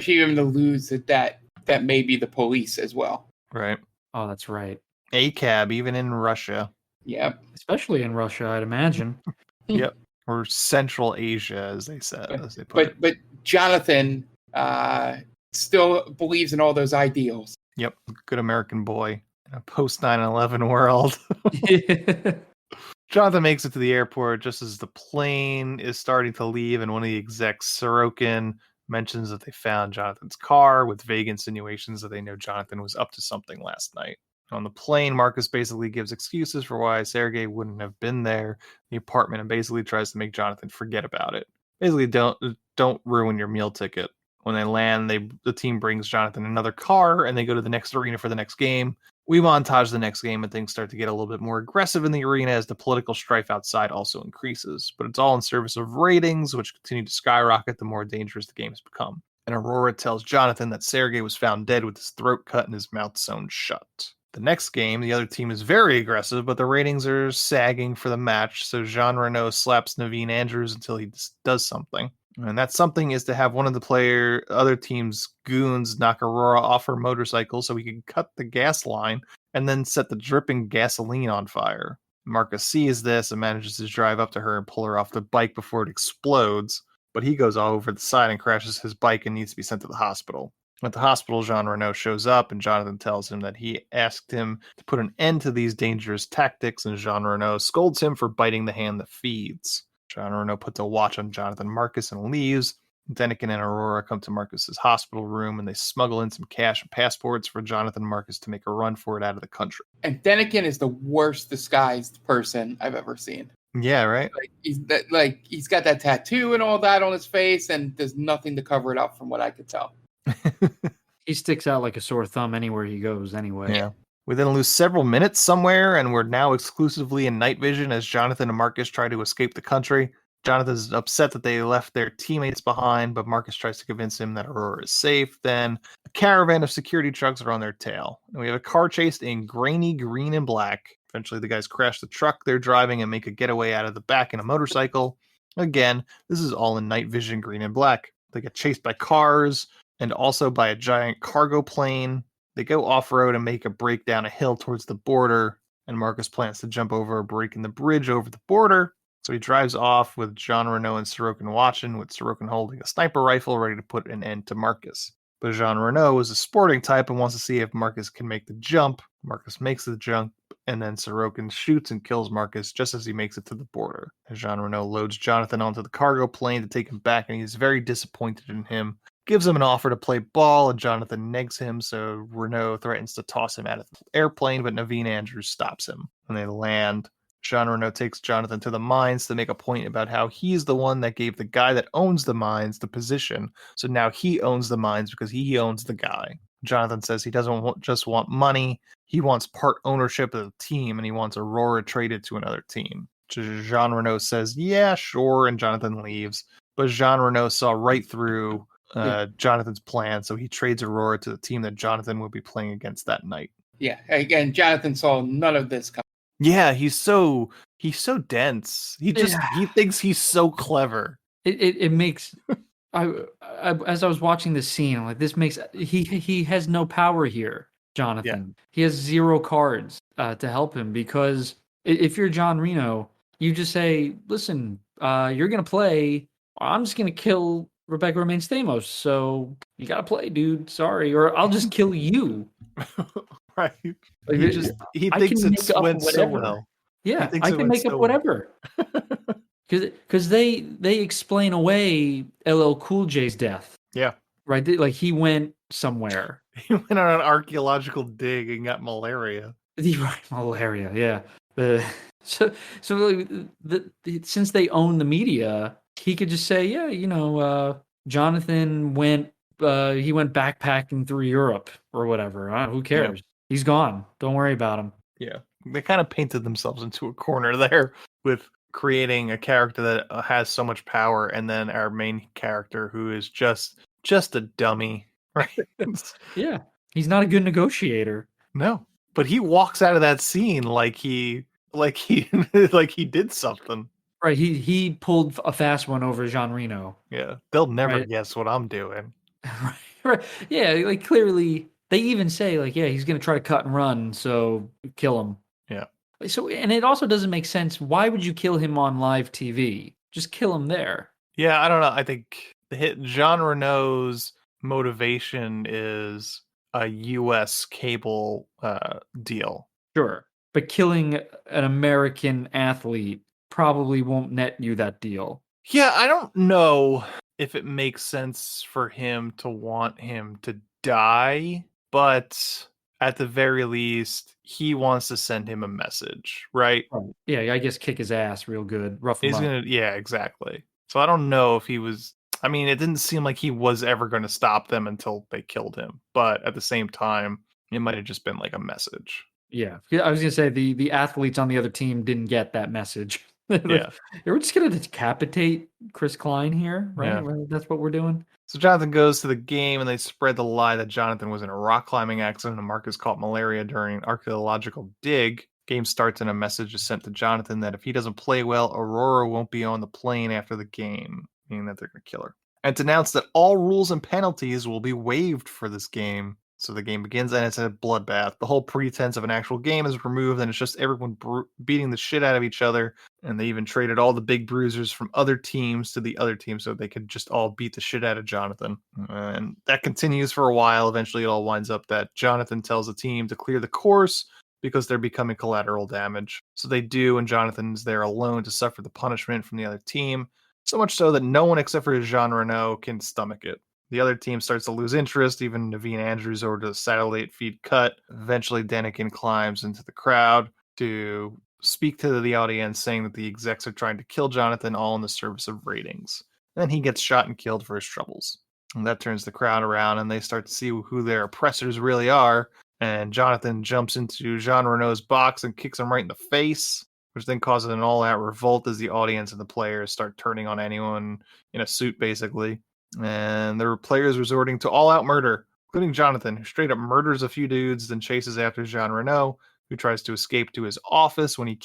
she even alludes that may be the police as well. Right. Oh, that's right. ACAB, even in Russia. Yep. Especially in Russia, I'd imagine. Yep. Or Central Asia, as they put it. But Jonathan still believes in all those ideals. Yep. Good American boy in a post 9/11 world. Jonathan makes it to the airport just as the plane is starting to leave, and one of the execs, Sorokin, mentions that they found Jonathan's car with vague insinuations that they know Jonathan was up to something last night. On the plane, Marcus basically gives excuses for why Sergey wouldn't have been there in the apartment and basically tries to make Jonathan forget about it. Basically, don't ruin your meal ticket. When they land, the team brings Jonathan another car and they go to the next arena for the next game. We montage the next game and things start to get a little bit more aggressive in the arena as the political strife outside also increases. But it's all in service of ratings, which continue to skyrocket the more dangerous the games become. And Aurora tells Jonathan that Sergey was found dead with his throat cut and his mouth sewn shut. The next game, the other team is very aggressive, but the ratings are sagging for the match, so Jean Renault slaps Naveen Andrews until he does something. And that something is to have one of the other team's goons knock Aurora off her motorcycle so he can cut the gas line and then set the dripping gasoline on fire. Marcus sees this and manages to drive up to her and pull her off the bike before it explodes, but he goes all over the side and crashes his bike and needs to be sent to the hospital. At the hospital, Jean Renault shows up and Jonathan tells him that he asked him to put an end to these dangerous tactics, and Jean Renault scolds him for biting the hand that feeds. Jean Renault puts a watch on Jonathan Marcus and leaves. Denikin and Aurora come to Marcus's hospital room and they smuggle in some cash and passports for Jonathan Marcus to make a run for it out of the country. And Denikin is the worst disguised person I've ever seen. Yeah, right? He's got that tattoo and all that on his face, and there's nothing to cover it up from what I could tell. He sticks out like a sore thumb anywhere he goes anyway. Yeah. We then lose several minutes somewhere, and we're now exclusively in night vision as Jonathan and Marcus try to escape the country. Jonathan's upset that they left their teammates behind, but Marcus tries to convince him that Aurora is safe. Then a caravan of security trucks are on their tail. And we have a car chase in grainy green and black. Eventually, the guys crash the truck they're driving and make a getaway out of the back in a motorcycle. Again, this is all in night vision, green and black. They get chased by cars and also by a giant cargo plane. They go off-road and make a break down a hill towards the border, and Marcus plans to jump over, breaking the bridge over the border. So he drives off with Jean Renault and Sorokin watching, with Sorokin holding a sniper rifle ready to put an end to Marcus. But Jean Renault is a sporting type and wants to see if Marcus can make the jump. Marcus makes the jump, and then Sorokin shoots and kills Marcus just as he makes it to the border. As Jean Renault loads Jonathan onto the cargo plane to take him back, and he's very disappointed in him. Gives him an offer to play ball, and Jonathan negs him, so Renault threatens to toss him out of the airplane, but Naveen Andrews stops him. When they land, Jean Renault takes Jonathan to the mines to make a point about how he's the one that gave the guy that owns the mines the position, so now he owns the mines because he owns the guy. Jonathan says he doesn't just want money, he wants part ownership of the team, and he wants Aurora traded to another team. Jean Renault says, yeah, sure, and Jonathan leaves. But Jean Renault saw right through Jonathan's plan, so he trades Aurora to the team that Jonathan will be playing against that night. Yeah, again, Jonathan saw none of this coming. Yeah, he's so dense. He thinks he's so clever. It makes I as I was watching this scene, like this makes he has no power here. Jonathan. He has 0 cards to help him, because if you're John Reno, you just say, listen, you're going to play. I'm just going to kill Rebecca Romaine Stamos. So you got to play, dude. Sorry. Or I'll just kill you. Right. Like, He I thinks can it make up went so whatever. well. Yeah, thinks I it can went make up so well. whatever. Because they explain away LL Cool J's death. Yeah. Right? Like, he went somewhere. He went on an archaeological dig and got malaria. Right, malaria, yeah. Since they own the media, he could just say, yeah, Jonathan went backpacking through Europe or whatever. Who cares? He's gone. Don't worry about him. Yeah. They kind of painted themselves into a corner there with creating a character that has so much power, and then our main character who is just a dummy, right? Yeah. He's not a good negotiator. No. But he walks out of that scene like he did something. Right, he pulled a fast one over Jean Reno. Yeah, they'll never guess what I'm doing. Right. Yeah, like, clearly they even say, like, yeah, he's going to try to cut and run, so kill him. Yeah. So, and it also doesn't make sense. Why would you kill him on live TV? Just kill him there. Yeah, I don't know. I think Jean Reno's motivation is a U.S. cable deal. Sure. But killing an American athlete probably won't net you that deal. Yeah, I don't know if it makes sense for him to want him to die, but at the very least, he wants to send him a message, right? Yeah, I guess kick his ass real good. Rough him up. Yeah, exactly. So I don't know if he was... I mean, it didn't seem like he was ever going to stop them until they killed him. But at the same time, it might have just been like a message. Yeah, I was going to say the athletes on the other team didn't get that message. Yeah. We're just going to decapitate Chris Klein here, right? Yeah. Right? That's what we're doing. So Jonathan goes to the game, and they spread the lie that Jonathan was in a rock climbing accident and Marcus caught malaria during an archaeological dig. Game starts and a message is sent to Jonathan that if he doesn't play well, Aurora won't be on the plane after the game, meaning that they're going to kill her. And it's announced that all rules and penalties will be waived for this game. So the game begins, and it's a bloodbath. The whole pretense of an actual game is removed, and it's just everyone beating the shit out of each other. And they even traded all the big bruisers from other teams to the other team so they could just all beat the shit out of Jonathan. And that continues for a while. Eventually, it all winds up that Jonathan tells the team to clear the course because they're becoming collateral damage. So they do, and Jonathan's there alone to suffer the punishment from the other team. So much so that no one except for Jean Reno can stomach it. The other team starts to lose interest. Even Naveen Andrews orders a satellite feed cut. Eventually, Denikin climbs into the crowd to speak to the audience, saying that the execs are trying to kill Jonathan, all in the service of ratings. Then he gets shot and killed for his troubles. And that turns the crowd around, and they start to see who their oppressors really are. And Jonathan jumps into Jean Reno's box and kicks him right in the face, which then causes an all-out revolt as the audience and the players start turning on anyone in a suit, basically. And there were players resorting to all-out murder, including Jonathan, who straight up murders a few dudes, then chases after Jean Reno, who tries to escape to his office when he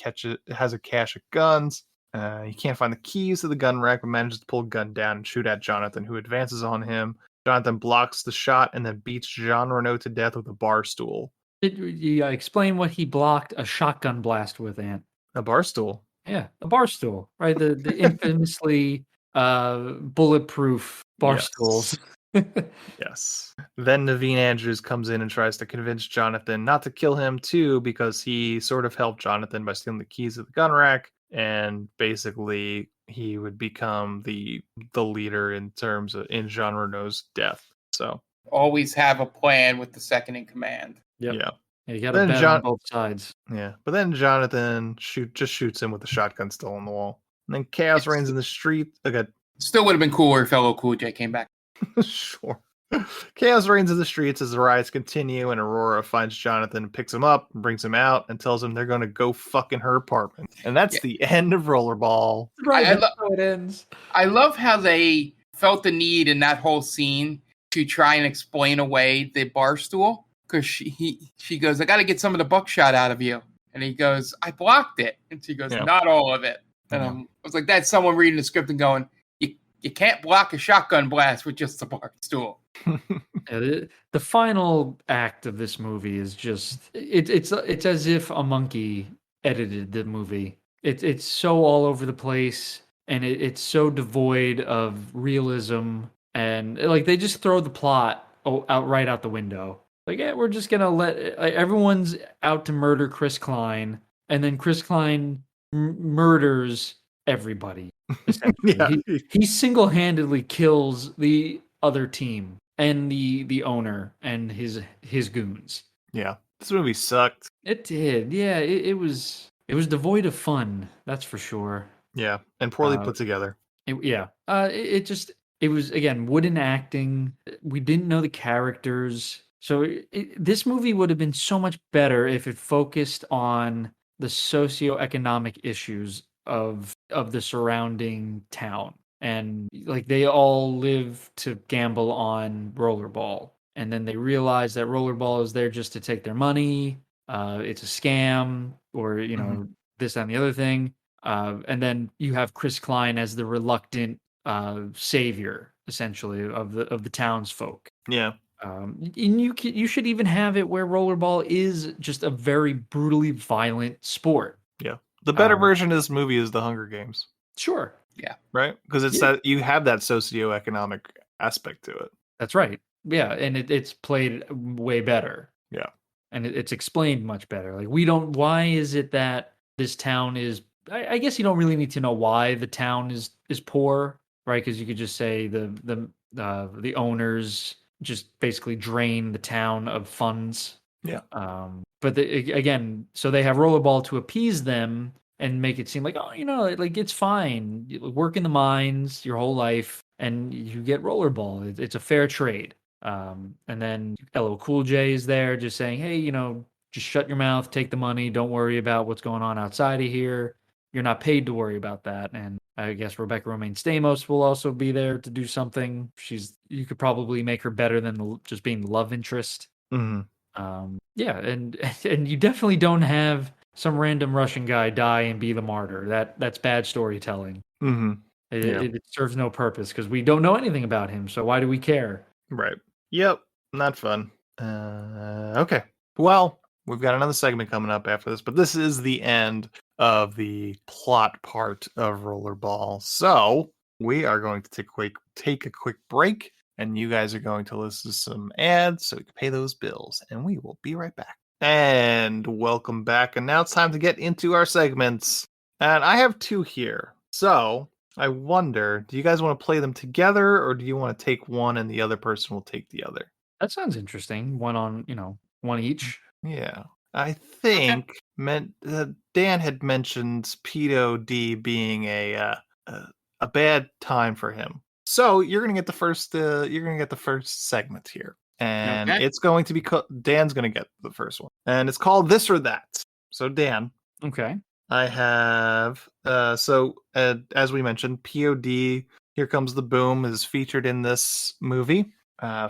has a cache of guns. He can't find the keys to the gun rack, but manages to pull a gun down and shoot at Jonathan, who advances on him. Jonathan blocks the shot and then beats Jean Reno to death with a bar stool. Explain what he blocked a shotgun blast with, Ant. A bar stool? Yeah, a bar stool, right? The infamously bulletproof bar stools. Yes. Then Naveen Andrews comes in and tries to convince Jonathan not to kill him too, because he sort of helped Jonathan by stealing the keys of the gun rack, and basically he would become the leader in terms of in Jean Reno's death. So always have a plan with the second in command. Yep. Yeah. You got to bet on both sides. Yeah, but then Jonathan just shoots him with the shotgun still on the wall. And then chaos reigns in the street. Okay. Still would have been cooler if LL Cool J came back. Sure. Chaos reigns in the streets as the riots continue, and Aurora finds Jonathan, picks him up, and brings him out, and tells him they're going to go fuck in her apartment. And that's the end of Rollerball. Right, that's how it ends. I love how they felt the need in that whole scene to try and explain away the bar stool. Because she goes, I got to get some of the buckshot out of you. And he goes, I blocked it. And she goes, not all of it. And I was like, that's someone reading the script and going, you can't block a shotgun blast with just a bar stool. The final act of this movie is just it's as if a monkey edited the movie. It's so all over the place, and it's so devoid of realism, and like they just throw the plot out the window. Like, yeah, we're just gonna let everyone's out to murder Chris Klein, and then Chris Klein murders everybody. Yeah. He single-handedly kills the other team and the owner and his goons. Yeah, this movie sucked. It did. Yeah, it was devoid of fun. That's for sure. Yeah, and poorly put together. It was, again, wooden acting. We didn't know the characters. So this movie would have been so much better if it focused on the socioeconomic issues of the surrounding town. And like they all live to gamble on Rollerball. And then they realize that Rollerball is there just to take their money. It's a scam, or, you know, this, that, and the other thing. And then you have Chris Klein as the reluctant savior, essentially, of the townsfolk. Yeah. And you should even have it where Rollerball is just a very brutally violent sport. Yeah. The better version of this movie is The Hunger Games. Sure. Yeah. Right? Because it's that you have that socioeconomic aspect to it. That's right. Yeah, and it's played way better. Yeah. And it's explained much better. Like, why is it that this town is, I guess you don't really need to know why the town is poor, right? Because you could just say the owners just basically drain the town of funds. Yeah. But again, so they have Rollerball to appease them and make it seem like, oh, you know, like it's fine. You work in the mines your whole life and you get Rollerball. It's a fair trade. And then LL Cool J is there just saying, hey, you know, just shut your mouth, take the money. Don't worry about what's going on outside of here. You're not paid to worry about that. And I guess Rebecca Romaine Stamos will also be there to do something. You could probably make her better than just being the love interest. Yeah, and you definitely don't have some random Russian guy die and be the martyr. That's bad storytelling. It serves no purpose because we don't know anything about him. So why do we care? Right. Yep. Not fun. Okay. Well, we've got another segment coming up after this, but this is the end of the plot part of Rollerball. So we are going to take a quick break, and you guys are going to listen to some ads so we can pay those bills, and we will be right back. And welcome back. And now it's time to get into our segments. And I have two here. So I wonder, do you guys want to play them together, or do you want to take one and the other person will take the other? That sounds interesting. One each. Yeah. I think Dan had mentioned Pedo D being a bad time for him. So you're gonna get the first. Segment here, and it's going to be Dan's gonna get the first one, and it's called This or That. So Dan, okay, I have as we mentioned, POD Here Comes the Boom is featured in this movie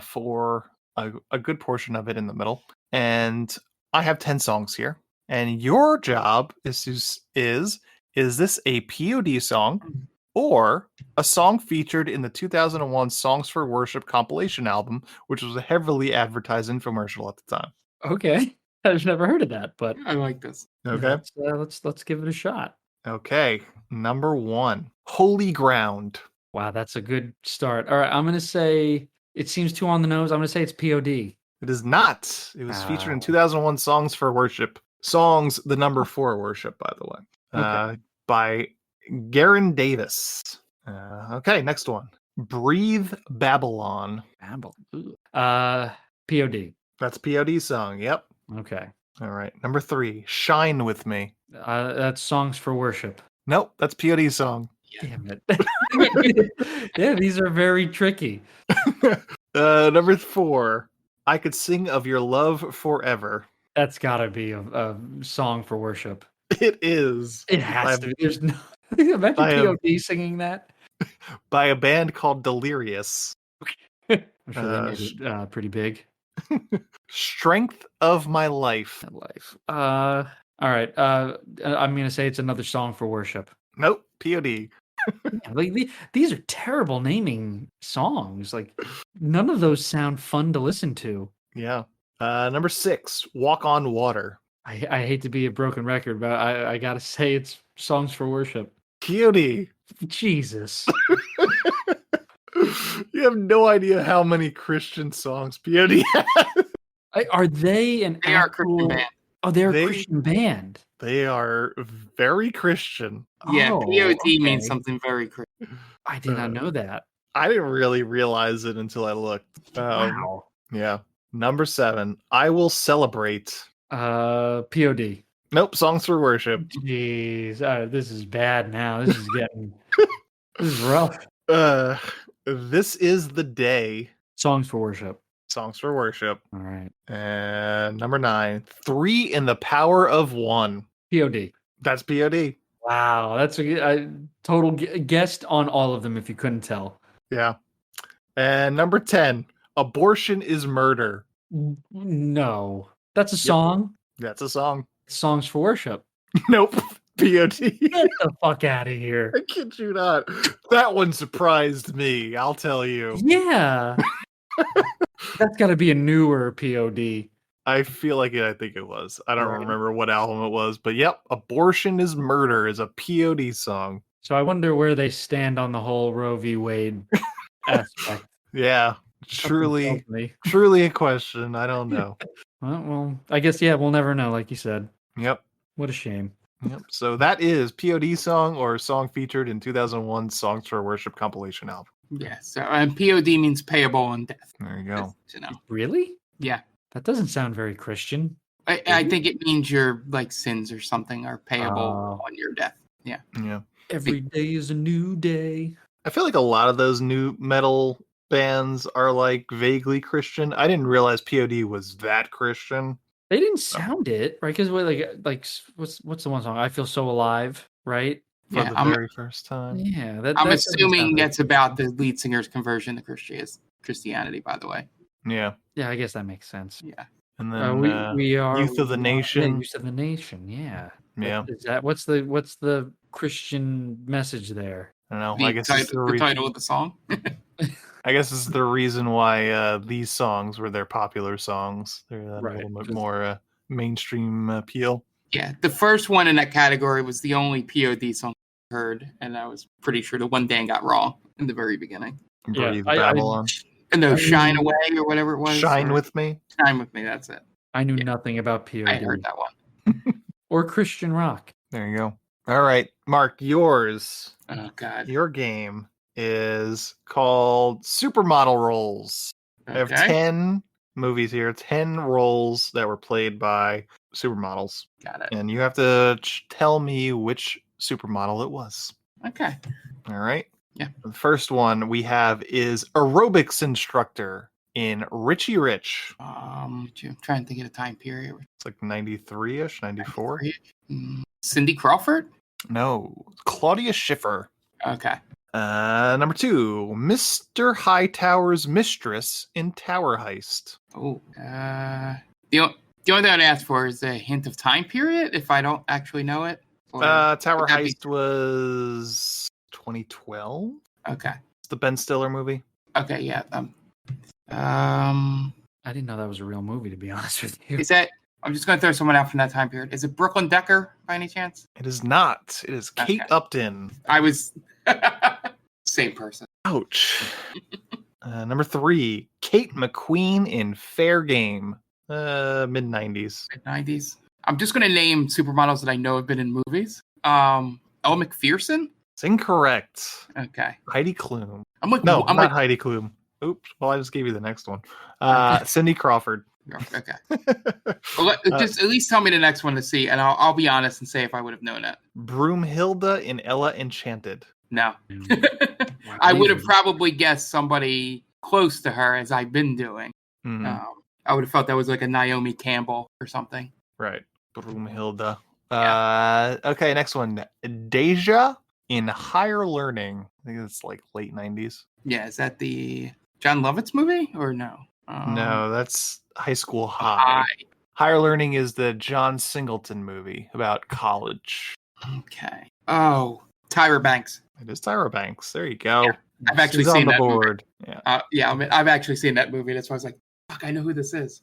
for a good portion of it in the middle, and I have 10 songs here, and your job is this a POD song or a song featured in the 2001 Songs for Worship compilation album, which was a heavily advertised infomercial at the time? Okay, I've never heard of that, but I like this. Okay, let's give it a shot. Okay, number 1, Holy Ground. Wow, that's a good start. All right, I'm gonna say it seems too on the nose. I'm gonna say it's POD. It is not. It was featured in 2001 Songs for Worship. Songs, the number 4 Worship, by the way. By Garen Davis. Okay, next one. Breathe Babylon. POD. That's POD song, yep. Okay. All right. Number 3, Shine With Me. That's Songs for Worship. Nope, that's POD song. Damn it. Yeah, these are very tricky. Number 4, I Could Sing of Your Love Forever. That's gotta be a song for worship. It is. It has to be. There's no. Imagine POD singing that. By a band called Delirious. I'm sure they made it pretty big. Strength of My Life. All right. I'm gonna say it's another song for worship. Nope. POD. Yeah, like these are terrible naming songs. Like none of those sound fun to listen to. Yeah. Number 6, Walk on Water. I hate to be a broken record, but I gotta say it's Songs for Worship. Cutie. Jesus. You have no idea how many Christian songs POD has. Are they They are a Christian band. Oh, they're a Christian band. They are very Christian. Yeah, Oh, POD okay. means something very Christian. I did not know that. I didn't really realize it until I looked. Wow. Yeah. Number 7, I Will Celebrate. POD. Nope, Songs for Worship. Jeez, this is bad now. This is getting this is rough. This Is the Day. Songs for Worship. Songs for Worship. All right. And number 9, 3 in the Power of One. POD. That's POD. Wow, that's a total guessed on all of them if you couldn't tell. Yeah. And number 10, Abortion is Murder. No. That's a song? That's a song. Songs for Worship. Nope. POD. Get the fuck out of here. I kid you not. That one surprised me, I'll tell you. Yeah. That's got to be a newer POD. I feel like it. I think it was. I don't remember what album it was, but yep, Abortion is Murder is a POD song. So I wonder where they stand on the whole Roe v. Wade aspect. Yeah, truly a question. I don't know. Well, I guess, yeah, we'll never know, like you said. Yep. What a shame. Yep. So that is POD song or song featured in 2001 Songs for Worship compilation album. Yeah, so and POD means payable on death. There you go. You know. Really? Yeah. That doesn't sound very Christian. I think it means your like sins or something are payable on your death. Yeah. Yeah. Every day is a new day. I feel like a lot of those new metal bands are like vaguely Christian. I didn't realize POD was that Christian. They didn't sound it, right? Because like what's the one song? I Feel So Alive, right? For the very first time. Yeah. I'm assuming that's about the lead singer's conversion to Christianity, by the way. Yeah. Yeah, I guess that makes sense. Yeah. And then we are Youth of the Nation. Yeah, Youth of the Nation, yeah. Yeah. Is that what's the Christian message there? I don't know. I guess it's the title of the song. I guess it's the reason why these songs were their popular songs. They're a little bit more mainstream appeal. Yeah, the first one in that category was the only POD song I heard, and I was pretty sure the one Dan got wrong in the very beginning. Brave Babylon. No, Shine Away or whatever it was. Shine With Me. Shine With Me, that's it. I knew nothing about POD. I heard that one. Or Christian rock. There you go. All right, Mark, yours. Oh, God. Your game is called Supermodel Roles. I have 10 movies here, 10 roles that were played by supermodels. Got it. And you have to tell me which supermodel it was. Okay. All right. Yeah. The first one we have is aerobics instructor in Richie Rich. I'm trying to think of the time period. It's like 93-ish, 94. Cindy Crawford? No, Claudia Schiffer. Okay. Number 2, Mr. Hightower's mistress in Tower Heist. Oh, the only thing I'd ask for is a hint of time period if I don't actually know it. Tower Heist was 2012. Okay. It's the Ben Stiller movie. Okay, yeah. I didn't know that was a real movie, to be honest with you. Is that? I'm just going to throw someone out from that time period. Is it Brooklyn Decker by any chance? It is not. It is Kate Upton. I was same person. Ouch. Number 3, Kate McQueen in Fair Game. Mid-90s. Mid-90s. I'm just going to name supermodels that I know have been in movies. Elle McPherson? It's incorrect. Okay. Heidi Klum. I'm like, not Heidi Klum. Oops. Well, I just gave you the next one. Cindy Crawford. Okay. Well, just at least tell me the next one to see, and I'll be honest and say if I would have known it. Broomhilda in Ella Enchanted. No. I would have probably guessed somebody close to her, as I've been doing. Mm-hmm. I would have felt that was like a Naomi Campbell or something. Right. Broomhilda. Okay, next one. Deja in Higher Learning. I think it's like late 90s. Yeah, is that the John Lovitz movie or no? No, that's High School High. Higher Learning is the John Singleton movie about college. Okay. Oh, Tyra Banks. It is Tyra Banks. There you go. Yeah, I've actually She's seen on the that board. movie. Yeah. I mean, I've actually seen that movie. That's why I was like, fuck, I know who this is.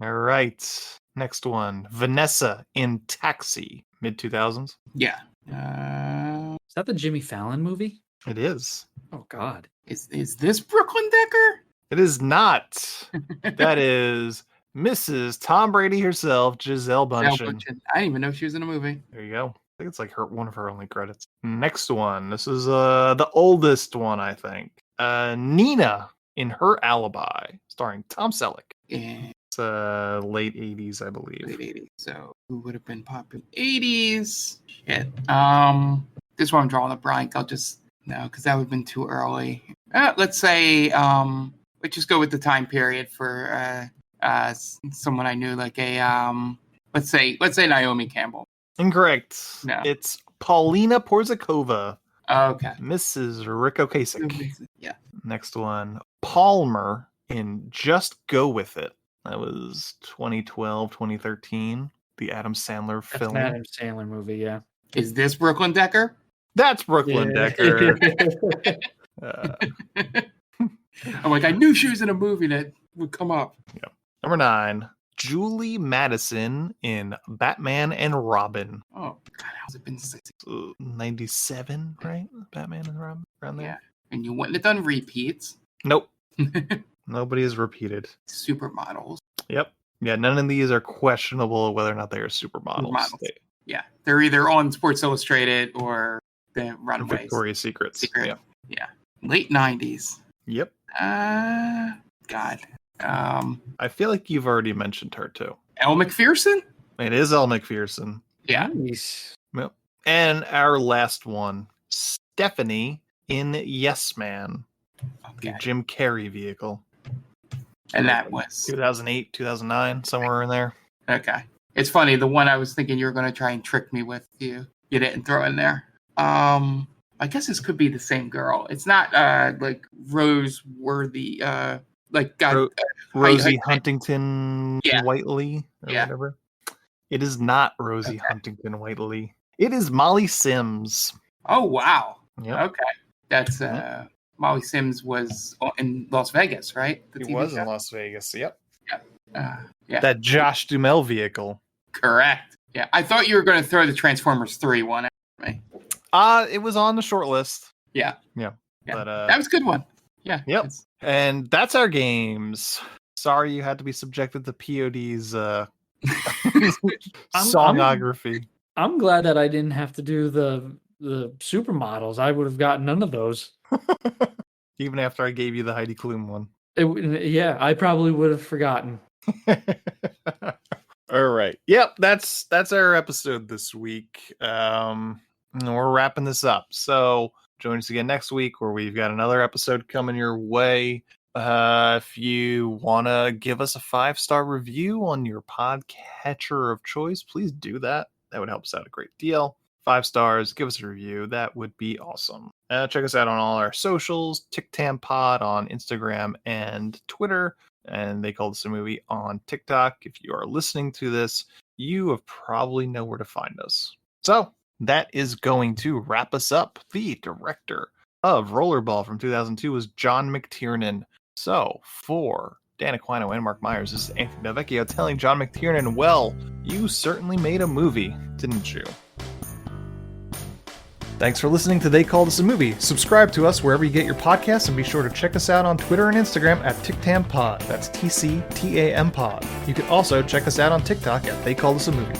All right. Next one. Vanessa in Taxi. Mid-2000s. Yeah. Is that the Jimmy Fallon movie? It is. Oh, God. Is this Brooklyn Decker? It is not. That is Mrs. Tom Brady herself, Giselle Bundchen. I didn't even know she was in a movie. There you go. I think it's like one of her only credits. Next one. This is the oldest one, I think. Nina in Her Alibi, starring Tom Selleck. Yeah. It's late 80s, I believe. Late 80s. So who would have been popular? 80s. Shit. This one I'm drawing a blank. I'll just no, because that would have been too early. Let's say let's just go with the time period for someone I knew, like a let's say Naomi Campbell. Incorrect. No. It's Paulina Porzakova. Okay. Mrs. Rick Ocasek. Yeah. Next one. Palmer in Just Go With It. That was 2012, 2013. The Adam Sandler film. That's an Adam Sandler movie, yeah. Is this Brooklyn Decker? That's Brooklyn Decker. I'm like, I knew she was in a movie that would come up. Yep. Number 9. Julie Madison in Batman and Robin. Oh, God, how's it been 97, right? Batman and Robin around there. Yeah. And you wouldn't have done repeats. Nope. Nobody is repeated. Supermodels. Yep. Yeah, none of these are questionable whether or not they are supermodels. Yeah. They're either on Sports Illustrated or the Runaways. Victoria's Secrets. Yeah. Late 90s. Yep. God. I feel like you've already mentioned her too. Elle Macpherson? It is Elle Macpherson. Yeah. Nice. Yep. And our last one, Stephanie in Yes Man. Okay. The Jim Carrey vehicle. And that was 2008, 2009, somewhere in there. Okay. It's funny, the one I was thinking you were going to try and trick me with, you didn't throw in there. I guess this could be the same girl. It's not like Rose Worthy, Rosie Huntington Yeah. Whiteley or whatever. It is not Rosie Huntington Whiteley. It is Molly Sims. Oh, wow. Yep. Okay. That's Molly Sims was in Las Vegas, right? It was in Las Vegas. Yep. Yeah. That Josh Duhamel vehicle. Correct. Yeah. I thought you were going to throw the Transformers 3 one at me. It was on the short list. Yeah. But that was a good one. Yeah. Yep. And that's our games. Sorry you had to be subjected to POD's songography. I'm glad that I didn't have to do the supermodels. I would have gotten none of those. Even after I gave you the Heidi Klum one. Yeah, I probably would have forgotten. All right. Yep, that's our episode this week. We're wrapping this up. So join us again next week where we've got another episode coming your way. If you want to give us a 5-star review on your podcatcher of choice, please do that. That would help us out a great deal. 5 stars, give us a review. That would be awesome. Check us out on all our socials, TickTamPod on Instagram and Twitter, and They Call This a Movie on TikTok. If you are listening to this, you have probably know where to find us. So that is going to wrap us up. The director of Rollerball from 2002 was John McTiernan. So for Dan Aquino and Mark Myers, this is Anthony Delvecchio telling John McTiernan, well, you certainly made a movie, didn't you? Thanks for listening to They Call This a Movie. Subscribe to us wherever you get your podcasts, and be sure to check us out on Twitter and Instagram at TickTamPod. That's TCTAM Pod. You can also check us out on TikTok at They Call This a Movie.